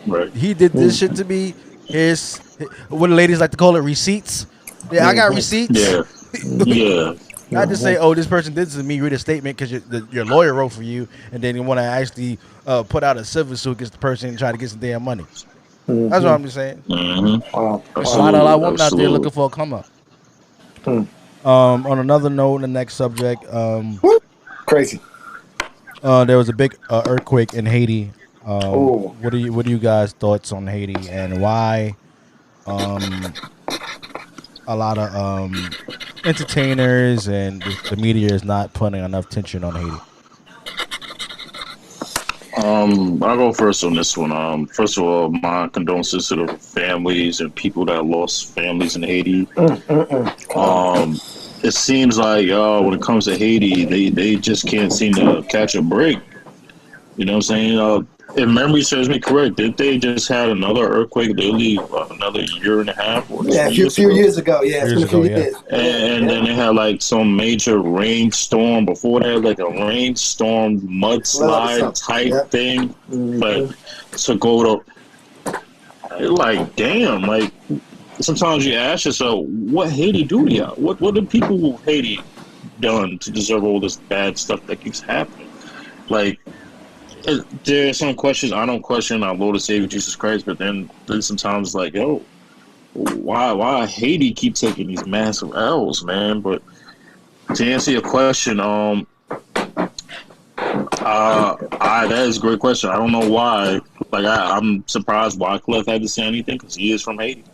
Right. He did this shit to me. Here's what the ladies like to call it, receipts. Yeah, I got receipts. Yeah. Yeah. Not to say, this person did this to me, read a statement because your lawyer wrote for you, and then you want to actually put out a civil suit against the person and try to get some damn money. That's what I'm just saying. Mm-hmm. A lot of women out there looking for a come up. On another note, the next subject. Crazy. There was a big earthquake in Haiti. What are you guys' thoughts on Haiti and why? A lot of entertainers and the media is not putting enough attention on Haiti. I'll go first on this one. First of all, my condolences to the families and people that lost families in Haiti. It seems like when it comes to Haiti, they just can't seem to catch a break. You know what I'm saying? If memory serves me correct, did they just had another earthquake literally another year and a half? Or a few years ago. Yeah, it's been a few years. And then they had like some major rainstorm before that, like a rainstorm mudslide type thing. Mm-hmm. But to go to, like, damn, like, sometimes you ask yourself, what Haiti do to y'all? What do people of Haiti done to deserve all this bad stuff that keeps happening? Like, there are some questions I don't question our Lord and Savior Jesus Christ, but then sometimes like, why Haiti keep taking these massive L's, man? But to answer your question, That is a great question. I don't know why. Like, I'm surprised Wyclef hasn't said anything because he is from Haiti.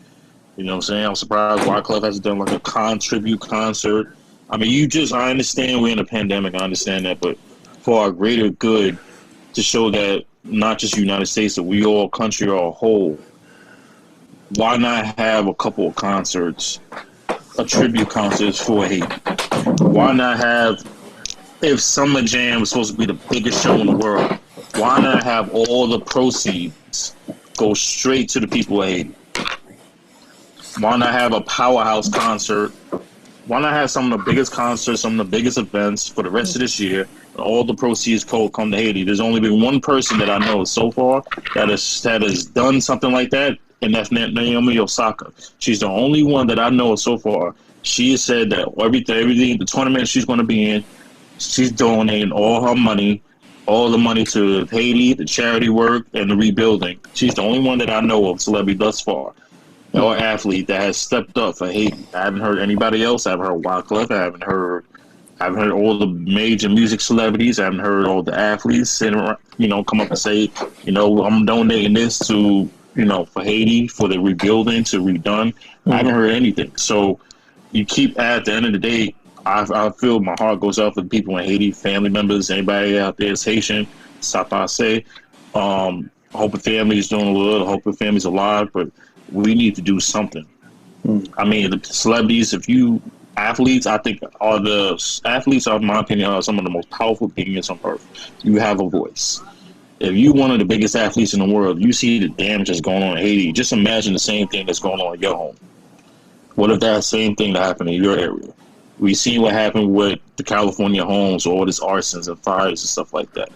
You know what I'm saying? I'm surprised Wyclef hasn't done like a tribute concert. I mean, I understand we're in a pandemic. I understand that, but for our greater good, to show that not just United States, that we all country are a whole. Why not have a couple of concerts, a tribute concerts for Haiti? Why not have, if Summer Jam was supposed to be the biggest show in the world, why not have all the proceeds go straight to the people of Haiti? Why not have a powerhouse concert? Why not have some of the biggest concerts, some of the biggest events for the rest of this year? All the proceeds come to Haiti. There's only been one person that I know so far that has done something like that, and that's Naomi Osaka. She's the only one that I know so far. She has said that everything, the tournament she's going to be in, she's donating all her money, all the money to Haiti, the charity work, and the rebuilding. She's the only one that I know of, celebrity thus far, or athlete that has stepped up for Haiti. I haven't heard anybody else. I haven't heard Wyclef. I haven't heard all the major music celebrities. I haven't heard all the athletes sitting around, come up and say, I'm donating this to, for Haiti, for the rebuilding, to redone. I haven't heard anything. So you keep, at the end of the day, I feel my heart goes out for the people in Haiti, family members, anybody out there is Haitian, Sapase. I hope the family is doing well. I hope the family's alive, but we need to do something. I mean, the celebrities, athletes, I think athletes, in my opinion, are some of the most powerful beings on earth. You have a voice. If you're one of the biggest athletes in the world, you see the damage that's going on in Haiti. Just imagine the same thing that's going on in your home. What if that same thing that happened in your area? We see what happened with the California homes, all these arsons and fires and stuff like that.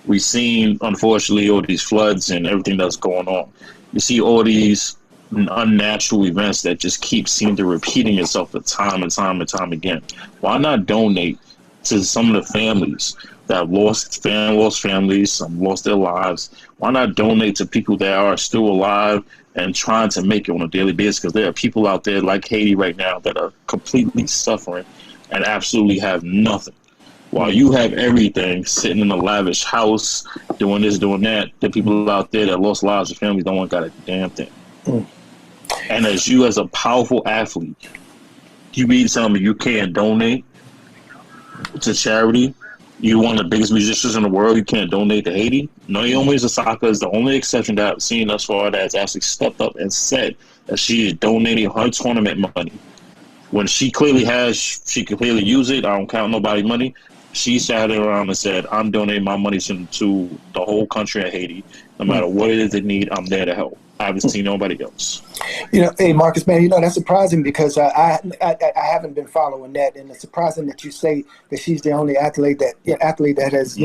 We've seen, unfortunately, all these floods and everything that's going on. You see all these unnatural events that just seem to repeating itself time and time again. Why not donate to some of the families that have lost families, some lost their lives? Why not donate to people that are still alive and trying to make it on a daily basis? Because there are people out there like Haiti right now that are completely suffering and absolutely have nothing. While you have everything, sitting in a lavish house, doing this, doing that, there are people out there that lost lives and families don't want got a damn thing. And as a powerful athlete, you mean to tell me you can't donate to charity? You're one of the biggest musicians in the world, you can't donate to Haiti? Naomi Osaka is the only exception that I've seen thus far that has actually stepped up and said that she is donating her tournament money. When she can clearly use it. I don't count nobody's money. She sat around and said, I'm donating my money to the whole country of Haiti. No matter what it is they need, I'm there to help. I haven't seen nobody else. Hey, Marcus, man, that's surprising because I haven't been following that, and it's surprising that you say that she's the only athlete that has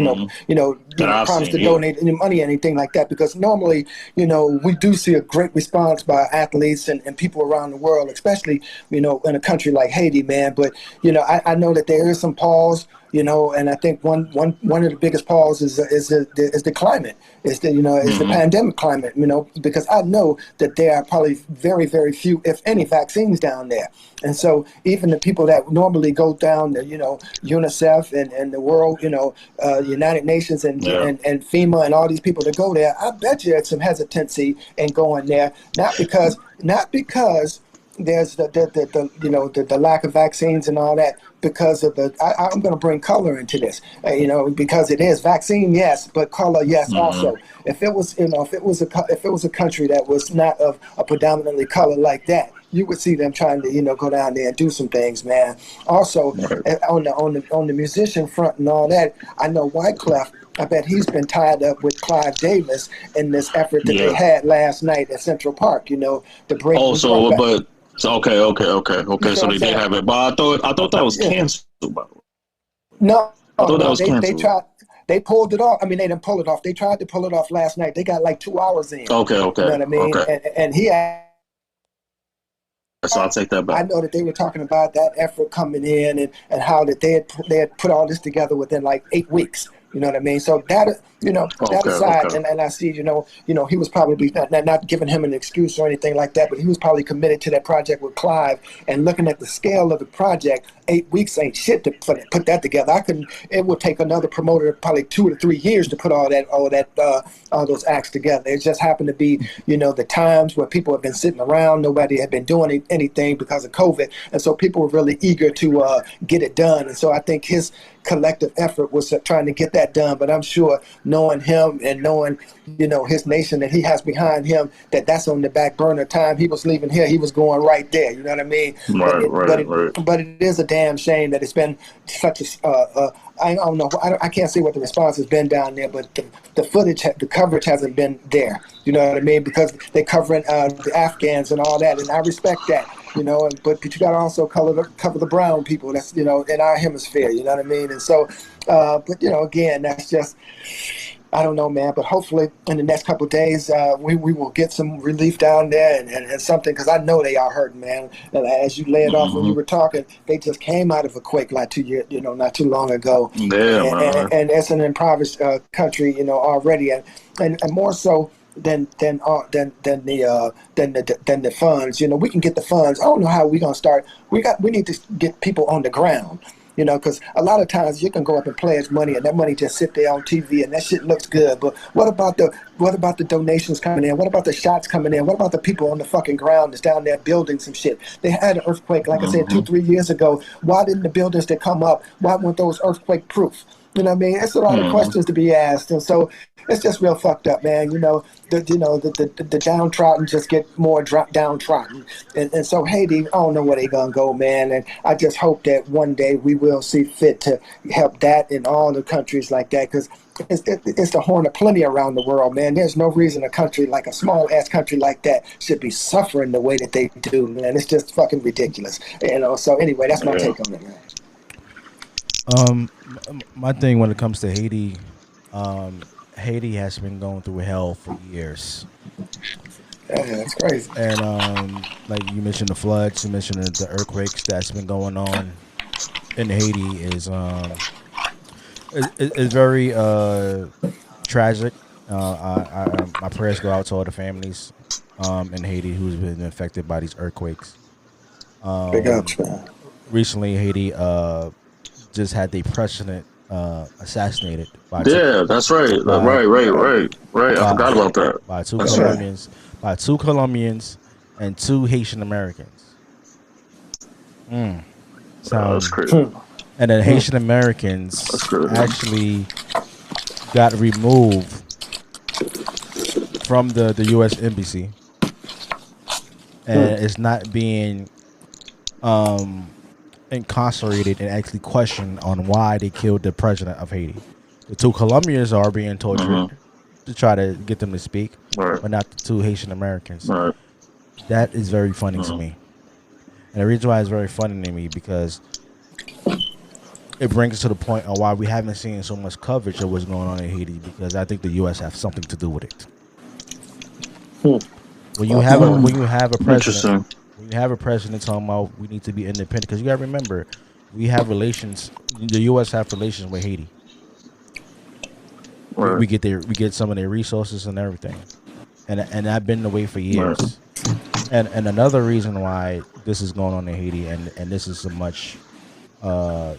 promised to donate any money or anything like that. Because normally, we do see a great response by athletes and people around the world, especially in a country like Haiti, man. But I know that there is some pause. And I think one of the biggest pause is the climate, is the pandemic climate, because I know that there are probably very, very few, if any, vaccines down there. And so even the people that normally go down to, UNICEF and the world, United Nations and FEMA and all these people that go there, I bet you there's some hesitancy in going there, not because there's the lack of vaccines and all that, because of I'm going to bring color into this, because it is vaccine, yes, but color, yes, also. If it was, if it was a country that was not of a predominantly color like that, you would see them trying to, go down there and do some things, man. Also, on the musician front and all that, I know Wyclef, I bet he's been tied up with Clive Davis in this effort that they had last night at Central Park, to bring. Okay. So they did have it, but I thought that was canceled. By the way. No, I thought that was canceled. They pulled it off. I mean, they didn't pull it off. They tried to pull it off last night. They got like 2 hours in. Okay. You know what I mean? Okay. And he had. So I'll take that back. I know that they were talking about that effort coming in and how that they had put all this together within like 8 weeks. You know what I mean? So that, that aside, and I see, he was probably not giving him an excuse or anything like that, but he was probably committed to that project with Clive. And looking at the scale of the project, 8 weeks ain't shit to put that together. It would take another promoter probably 2 to 3 years to put all those acts together. It just happened to be, the times where people have been sitting around, nobody had been doing anything because of COVID, and so people were really eager to get it done. And so I think his collective effort was trying to get that done. But I'm sure, knowing him and knowing, his nation that he has behind him, that's on the back burner. Time he was leaving here, he was going right there. You know what I mean? Right. But it is a damn shame that it's been such a I don't know. I can't say what the response has been down there, but the footage, the coverage hasn't been there. You know what I mean? Because they're covering the Afghans and all that, and I respect that. But you got to also cover the brown people. That's in our hemisphere. You know what I mean? And so, but again, that's just. I don't know, man, but hopefully in the next couple of days, we will get some relief down there and something, because I know they are hurting, man. And as you laid off when you were talking, they just came out of a quake not too long ago. And it's an impoverished country, already, and more so than the funds. We can get the funds. I don't know how we're gonna start. We need to get people on the ground. Because a lot of times you can go up and pledge money, and that money just sit there on TV, and that shit looks good. But what about the donations coming in? What about the shots coming in? What about the people on the fucking ground that's down there building some shit? They had an earthquake, like I said, 2-3 years ago. Why didn't the buildings that come up? Why weren't those earthquake proof? You know what I mean? It's a lot of questions to be asked, and so it's just real fucked up, man. The downtrodden just get more downtrodden, and so Haiti, I don't know where they gonna go, man. And I just hope that one day we will see fit to help that in all the countries like that, because it's the horn of plenty around the world, man. There's no reason a country like a small ass country like that should be suffering the way that they do, man. It's just fucking ridiculous, So anyway, that's my take on it, man. My thing when it comes to Haiti, Haiti has been going through hell for years. Yeah, that's crazy. And like you mentioned, the floods, you mentioned the earthquakes that's been going on in Haiti is very tragic. My prayers go out to all the families in Haiti who's been affected by these earthquakes. Big ups, man. Recently, Haiti just had the president assassinated by that's right. Right. I forgot about that. By two Colombians and 2 Haitian Americans. That's crazy. And then Haitian Americans actually got removed from the U.S. embassy, and it's not being incarcerated and actually questioned on why they killed the president of Haiti. The 2 Colombians are being tortured to try to get them to speak, but not the 2 Haitian Americans. Right. That is very funny to me. And the reason why it's very funny to me, because it brings us to the point of why we haven't seen so much coverage of what's going on in Haiti, because I think the U.S. have something to do with it. When you have a president, when you have a president talking about we need to be independent, because you got to remember, we have relations. The U.S. have relations with Haiti. Right. We get some of their resources and everything, and I've been away for years. Right. And another reason why this is going on in Haiti, and this is so much, that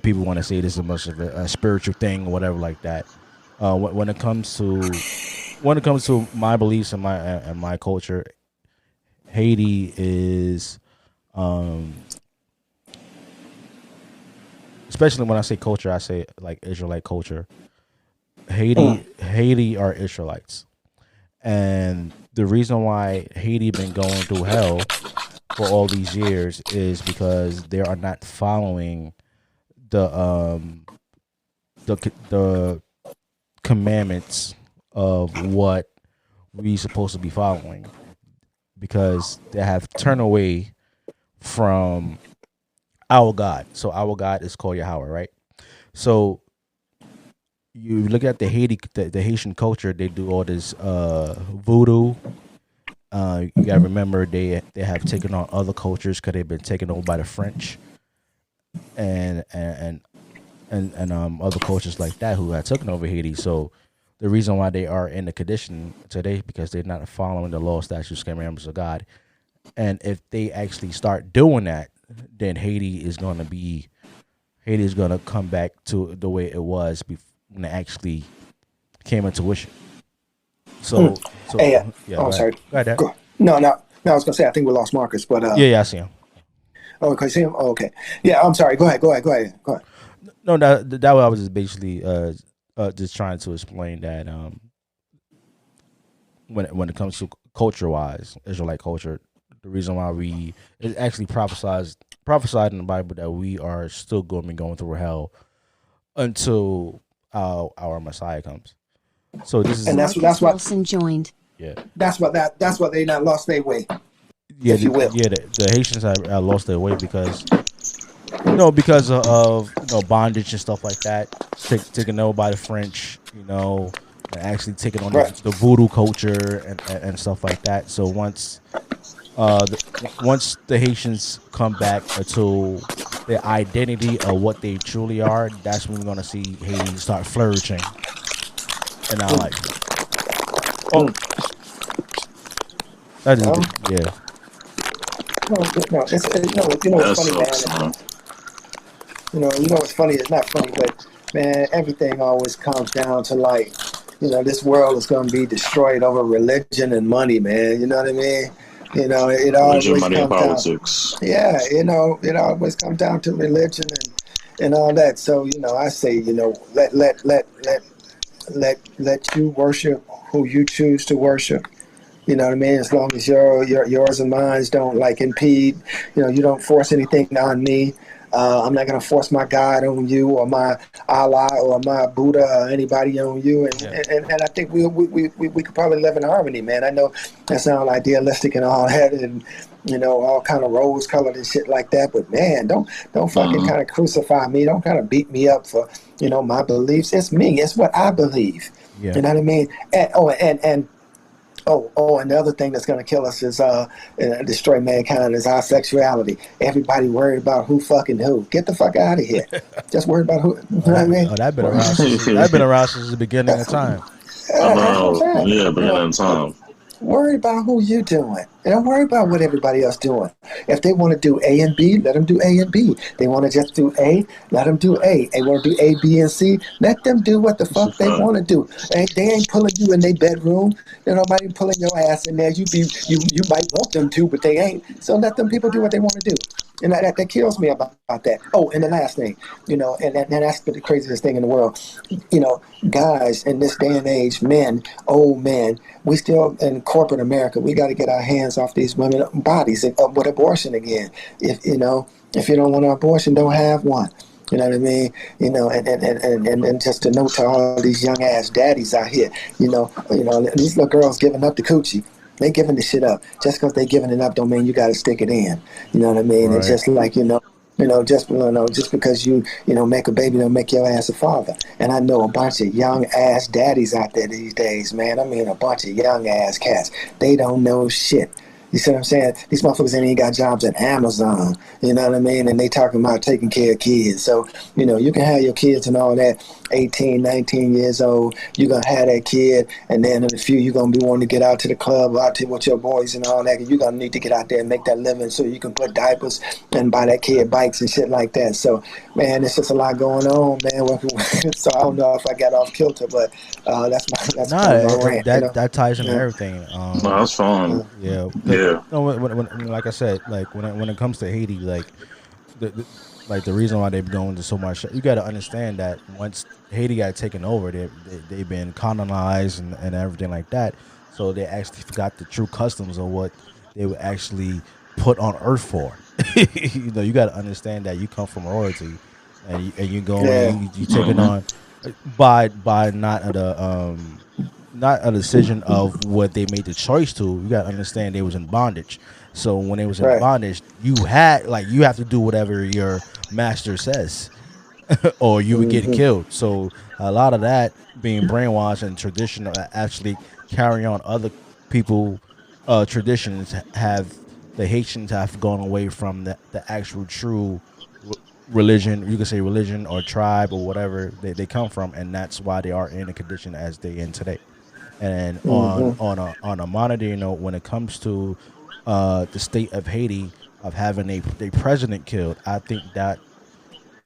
people want to say this is much of a spiritual thing or whatever like that. When it comes to my beliefs and my culture, Haiti is, especially when I say culture, I say like Israelite culture. Haiti are Israelites, and the reason why Haiti been going through hell for all these years is because they are not following the commandments of what we supposed to be following, because they have turned away from our God. So our God is called Yahweh, right? So you look at the Haitian culture, they do all this voodoo. You gotta remember they have taken on other cultures because they've been taken over by the French, and and other cultures like that who had taken over Haiti. So the reason why they are in the condition today because they're not following the law, statutes, commandments of God. And if they actually start doing that, then Haiti is going to come back to the way it was when it actually came into fruition. So Hey, yeah, oh, go ahead. sorry. Go ahead, Dad. No, I was gonna say I think we lost Marcus, but Yeah, I see him. oh, can you see him? Oh, okay. Yeah, I'm sorry. Go ahead. No, that I was just basically just trying to explain that when it comes to culture wise, Israelite culture, the reason why it actually prophesied in the Bible that we are still going to be going through hell until our Messiah comes. So this is And that's what Wilson joined. yeah. that's what they not lost their way. Yeah, if you will. The Haitians have lost their way because of bondage and stuff like that, taken over by the French, and actually taking on the voodoo culture and stuff like that. So once the Haitians come back to their identity of what they truly are, that's when we're gonna see Haiti start flourishing. And I like it. Oh, that is yeah. No, what's funny, man. What's funny. It's not funny, but man, everything always comes down to this world is going to be destroyed over religion and money, man. You know what I mean? It always religion, money, and comes politics. down. Yeah, it always comes down to religion and all that. So I say, let you worship who you choose to worship. You know what I mean? As long as yours and mine don't impede, you don't force anything on me. I'm not going to force my God on you or my Allah or my Buddha or anybody on you. And I think we could probably live in harmony, man. I know that sounds idealistic and all that and, all kind of rose colored and shit like that. But man, don't fucking kind of crucify me. Don't kind of beat me up for, my beliefs. It's me. It's what I believe. Yeah. You know what I mean? And the other thing that's going to kill us is destroy mankind is our sexuality. Everybody worried about who fucking who. Get the fuck out of here. Just worried about who. You know what I mean? Oh, that's been around since the beginning of time. Beginning of time. Worry about who you doing. And don't worry about what everybody else doing. If they want to do A and B, let them do A and B. They want to just do A, let them do A. They want to do A, B, and C, let them do what the fuck they want to do. They ain't pulling you in their bedroom. There's nobody pulling your ass in there. You might want them to, but they ain't. So let them people do what they want to do. And that kills me about that. Oh, and the last thing, and that's the craziest thing in the world. Guys in this day and age, men, old men, we still in corporate America, we got to get our hands off these women's bodies with abortion again. If you don't want an abortion, don't have one. You know what I mean? And just a note to all these young ass daddies out here. These little girls giving up the coochie. They giving the shit up. Just because they giving it up don't mean you got to stick it in. You know what I mean? Right. It's just like just because you make a baby don't make your ass a father. And I know a bunch of young ass daddies out there these days, man. I mean a bunch of young ass cats. They don't know shit. You see what I'm saying? These motherfuckers ain't even got jobs at Amazon. You know what I mean? And they talking about taking care of kids. So, you can have your kids and all that, 18, 19 years old. You're going to have that kid. And then in a few, you're going to be wanting to get out to the club, out to with your boys and all that. You're going to need to get out there and make that living so you can put diapers and buy that kid bikes and shit like that. So, man, it's just a lot going on, man. So I don't know if I got off kilter, but that's my rant. That ties into everything. No, that's fine. Yeah. When like I said, when it comes to Haiti, the reason why they've gone to so much, you got to understand that once Haiti got taken over, they've been colonized and everything like that. So they actually forgot the true customs of what they were actually put on earth for. You got to understand that you come from royalty, and you go you take it on by not a decision of what they made the choice to. You got to understand they was in bondage. So when they was in bondage, you have to do whatever your master says or you would get killed. So a lot of that being brainwashed and tradition actually carrying on other people traditions have the Haitians have gone away from the actual true religion, you can say religion or tribe or whatever they come from, and that's why they are in the condition as they in today. And on a modern note, when it comes to the state of Haiti of having a president killed, I think that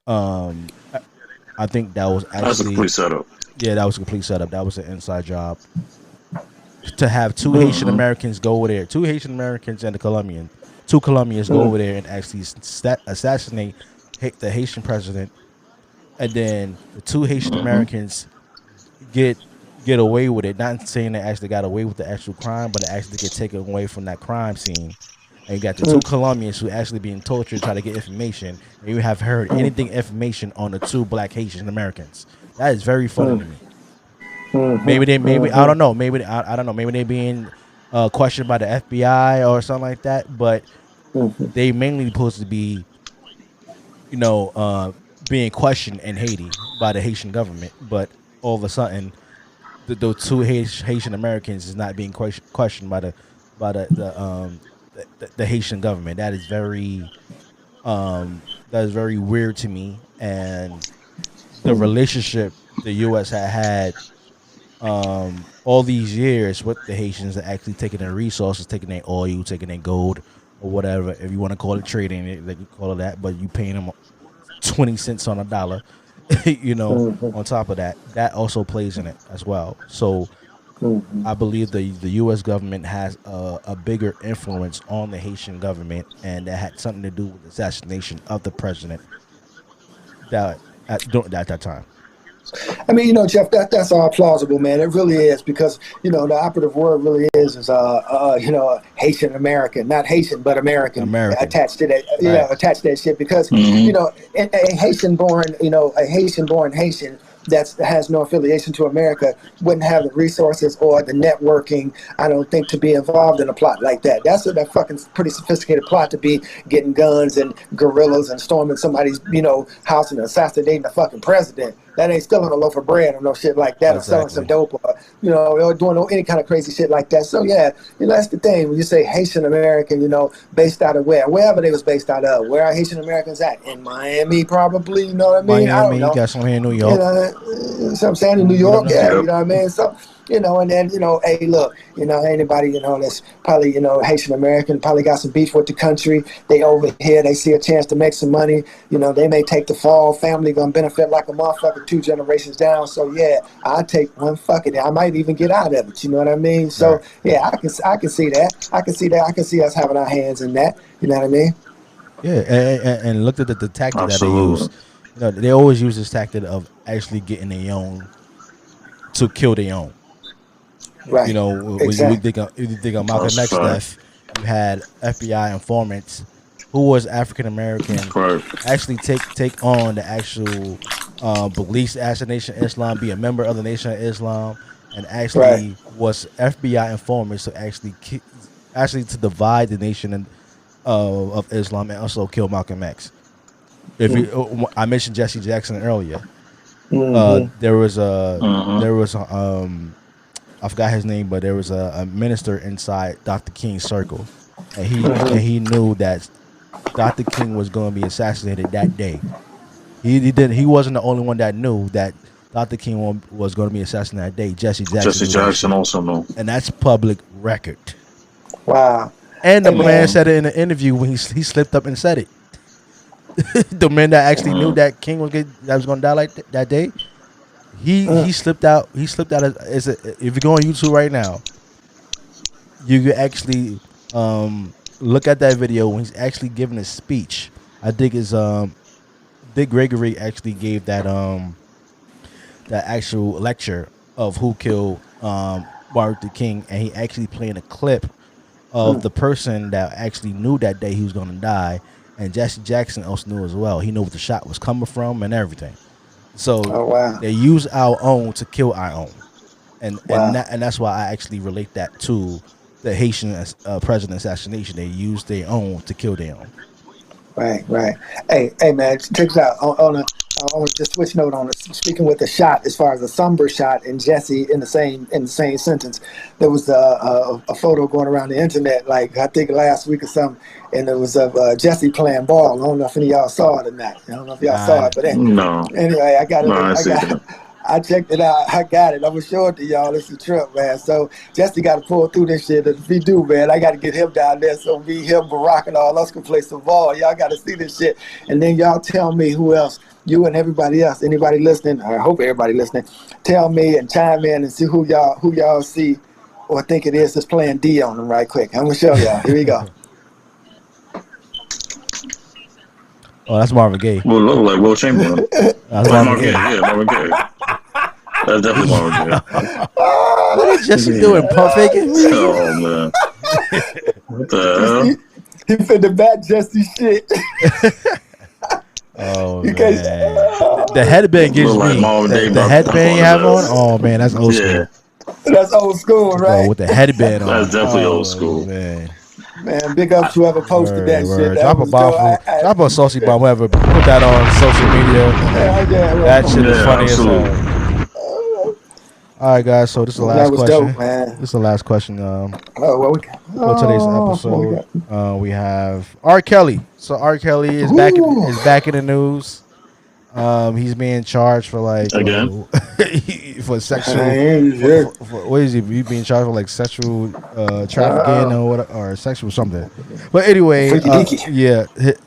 I think that was That's a actually, complete setup. yeah, that was a complete setup. That was an inside job to have two Haitian Americans go over there, two Haitian Americans and two Colombians go over there and actually assassinate the Haitian president, and then the two Haitian Americans get away with it. Not saying they actually got away with the actual crime, but they actually get taken away from that crime scene. And you got the two Colombians who actually being tortured, try to get information, and you have heard anything information on the two black Haitian Americans. That is very funny to me. Maybe I don't know. Maybe I don't know. Maybe they being questioned by the FBI or something like that. But they mainly supposed to be, being questioned in Haiti by the Haitian government. But all of a sudden, the two Haitian Americans is not being questioned by the Haitian government. That is very weird to me. And the relationship the U.S. had all these years with the Haitians are actually taking their resources, taking their oil, taking their gold, or whatever, if you want to call it trading, they can call it that, but you paying them 20 cents on a dollar, on top of that. That also plays in it as well. So I believe the U.S. government has a bigger influence on the Haitian government, and that had something to do with the assassination of the president at that time. I mean, Jeff, that's all plausible, man. It really is, because the operative word really is Haitian American, not Haitian but American. Attached to that, right. Attached to that shit, because a Haitian born Haitian that has no affiliation to America wouldn't have the resources or the networking, I don't think, to be involved in a plot like that. That's a fucking pretty sophisticated plot, to be getting guns and guerrillas and storming somebody's, house and assassinating the fucking president. That ain't stealing a loaf of bread or no shit like that, or selling some dope, or doing any kind of crazy shit like that. So yeah, that's the thing. When you say Haitian American, based out of wherever they was based out of, where are Haitian Americans at? In Miami, probably. You know what I mean? Miami, I don't know. You got some here in New York. So I'm saying in New York, yeah, you know what I mean? So, and then, hey, look, anybody, that's probably, Haitian American, probably got some beef with the country. They over here, they see a chance to make some money. They may take the fall. Family gonna benefit like a motherfucker 2 generations down. So yeah, I take one fucking. I might even get out of it. You know what I mean? So right. Yeah, I can see that. I can see that. I can see us having our hands in that. You know what I mean? Yeah, and look at the tactic Absolutely. that they use. They always use this tactic of actually getting their own to kill their own. Right. When Exactly. you think of Malcolm X death, you had FBI informants who was African American actually take on the actual beliefs as a Nation of Islam, be a member of the Nation of Islam, and actually was FBI informants to actually to divide the nation of Islam and also kill Malcolm X. If I mentioned Jesse Jackson earlier, there was I forgot his name, but there was a minister inside Dr. King's circle, and he knew that Dr. King was going to be assassinated that day. He wasn't the only one that knew that Dr. King was going to be assassinated that day. Jesse Jackson also knew, and that's public record. Wow. And the man said it in an interview when he slipped up and said it. The man that actually knew that King was going to die like that day. He slipped out. He slipped out. If you go on YouTube right now, you can actually look at that video when he's actually giving a speech. I think it's Dick Gregory actually gave that actual lecture of who killed Martin Luther King, and he actually played a clip of the person that actually knew that day he was going to die, and Jesse Jackson also knew as well. He knew where the shot was coming from and everything. So they use our own to kill our own, and that's why I actually relate that to the Haitian president assassination. They used their own to kill their own. Right. Hey, man, check this out. On I want to just switch note on it. Speaking with the shot, as far as a somber shot, and Jesse in the same sentence, there was a photo going around the internet, like I think last week or something, and it was of Jesse playing ball. I don't know if any of y'all saw it or not. I don't know if y'all saw it, but No. anyway, I got it. No, I see that. I checked it out. I got it. I'm gonna show it to y'all. It's a trip, man. So Jesse got to pull through this shit. If he do, man, I got to get him down there so me, him, Barack, and all us can play some ball. Y'all got to see this shit, and then y'all tell me who else. You and everybody else, anybody listening, I hope everybody listening, tell me and chime in and see who y'all see or think it is that's playing D on them right quick. I'm gonna show y'all. Here we go. Oh, that's Marvin Gaye. Well, look like Will Chamberlain. That's Marvin Gaye. Yeah, Marvin Gaye. That's definitely Marvin Gaye. What is Jesse doing? Pump faking? Oh man. What the hell? He finna back Jesse shit. Oh man, the headband gives Look like me Marvin Gaye the about headband you have on. Marvin Oh man, that's old school. Yeah, That's old school, right? Bro, with the headband on. that's definitely Oh, old school. Man, Big up to whoever posted that shit. That Drop a was bomb, dope. drop a saucy bomb, whoever put that on social media. That shit is Yeah, funny absolutely. as hell. All right, guys. So this is the That last was question. dope, man. This is the last question. What we got? For today's episode, we have R. Kelly. So R. Kelly is back in the news. He's being charged for like Again? for sexual. Yeah. What is he? He being charged for like sexual trafficking or what, or sexual something. But anyway,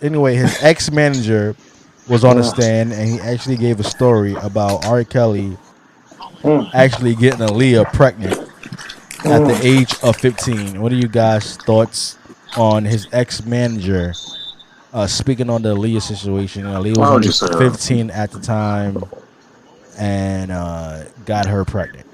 Anyway, his ex-manager was on the stand and he actually gave a story about R. Kelly actually getting Aaliyah pregnant at the age of 15. What are you guys' thoughts on his ex-manager speaking on the Aaliyah situation? Aaliyah was only 15 at the time and got her pregnant.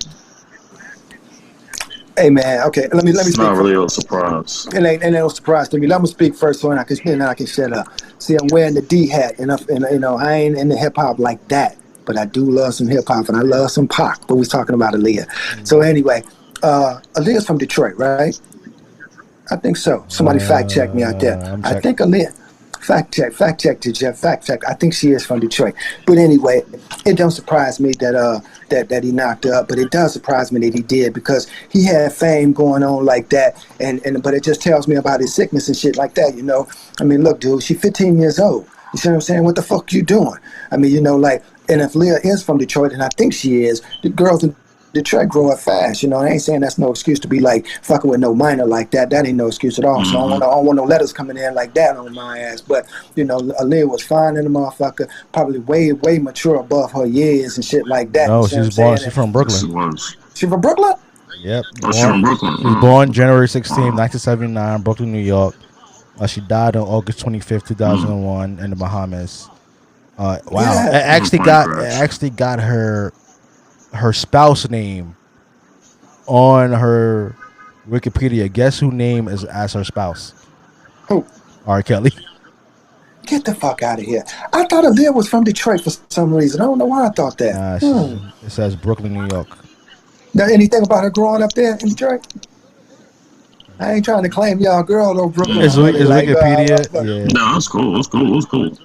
Hey man, okay. Let me. It's not really a surprise. It ain't no surprise to me. Let me speak first, so I can shut up. See, I'm wearing the D hat, and you know I ain't into hip hop like that, but I do love some hip hop, and I love some Pac. But we're talking about Aaliyah. So anyway, Aaliyah's from Detroit, right? I think so. Somebody fact check me out there. I think Aaliyah. Fact check to Jeff. Fact check. I think she is from Detroit. But anyway, it don't surprise me that he knocked her up, but it does surprise me that he did because he had fame going on like that, but it just tells me about his sickness and shit like that, you know. I mean, look, dude, she's 15 years old. You see what I'm saying? What the fuck you doing? I mean, you know, like, and if Leah is from Detroit, and I think she is, the girls in Detroit grow up fast, you know. I ain't saying that's no excuse to be like fucking with no minor like that. That ain't no excuse at all. So I don't want no letters coming in like that on my ass. But you know, Aaliyah was fine in the motherfucker, probably way mature above her years and shit like that. No, she's from Brooklyn. She from Brooklyn? Yep. She's from Brooklyn. She was born January 16, 1979, Brooklyn, New York. She died on August 25th, 2001 in the Bahamas. Wow. Yeah. It actually got her spouse name on her Wikipedia. Guess who name is as her spouse? Who? R. Kelly. Get the fuck out of here. I thought Aaliyah was from Detroit for some reason. I don't know why I thought that. It says Brooklyn, New York. Now, anything about her growing up there in Detroit? I ain't trying to claim y'all girl though, Brooklyn. It's Wikipedia. Yeah. No, it's cool. It's cool.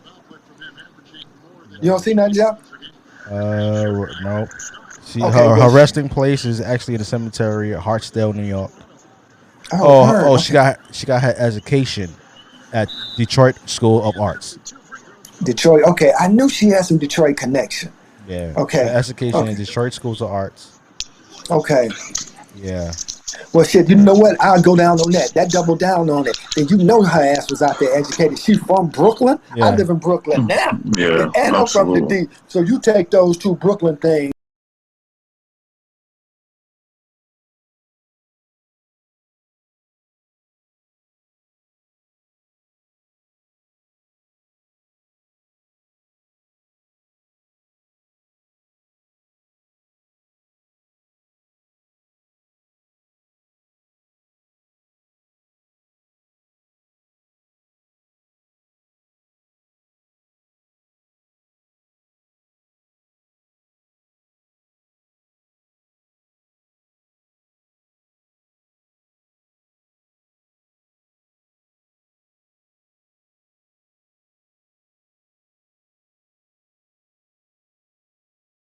You don't see nothing, Jeff? No. Her resting place is actually in the cemetery at Hartsdale, New York. She got her education at Detroit School of Arts. Detroit. Okay, I knew she had some Detroit connection. Yeah. Okay. Her education in Detroit Schools of Arts. Okay. Yeah. Well, shit, you know what? I'll go down on that. That double down on it. Then you know her ass was out there educated. She from Brooklyn. Yeah. I live in Brooklyn now. Yeah. And I'm from the D. So you take those two Brooklyn things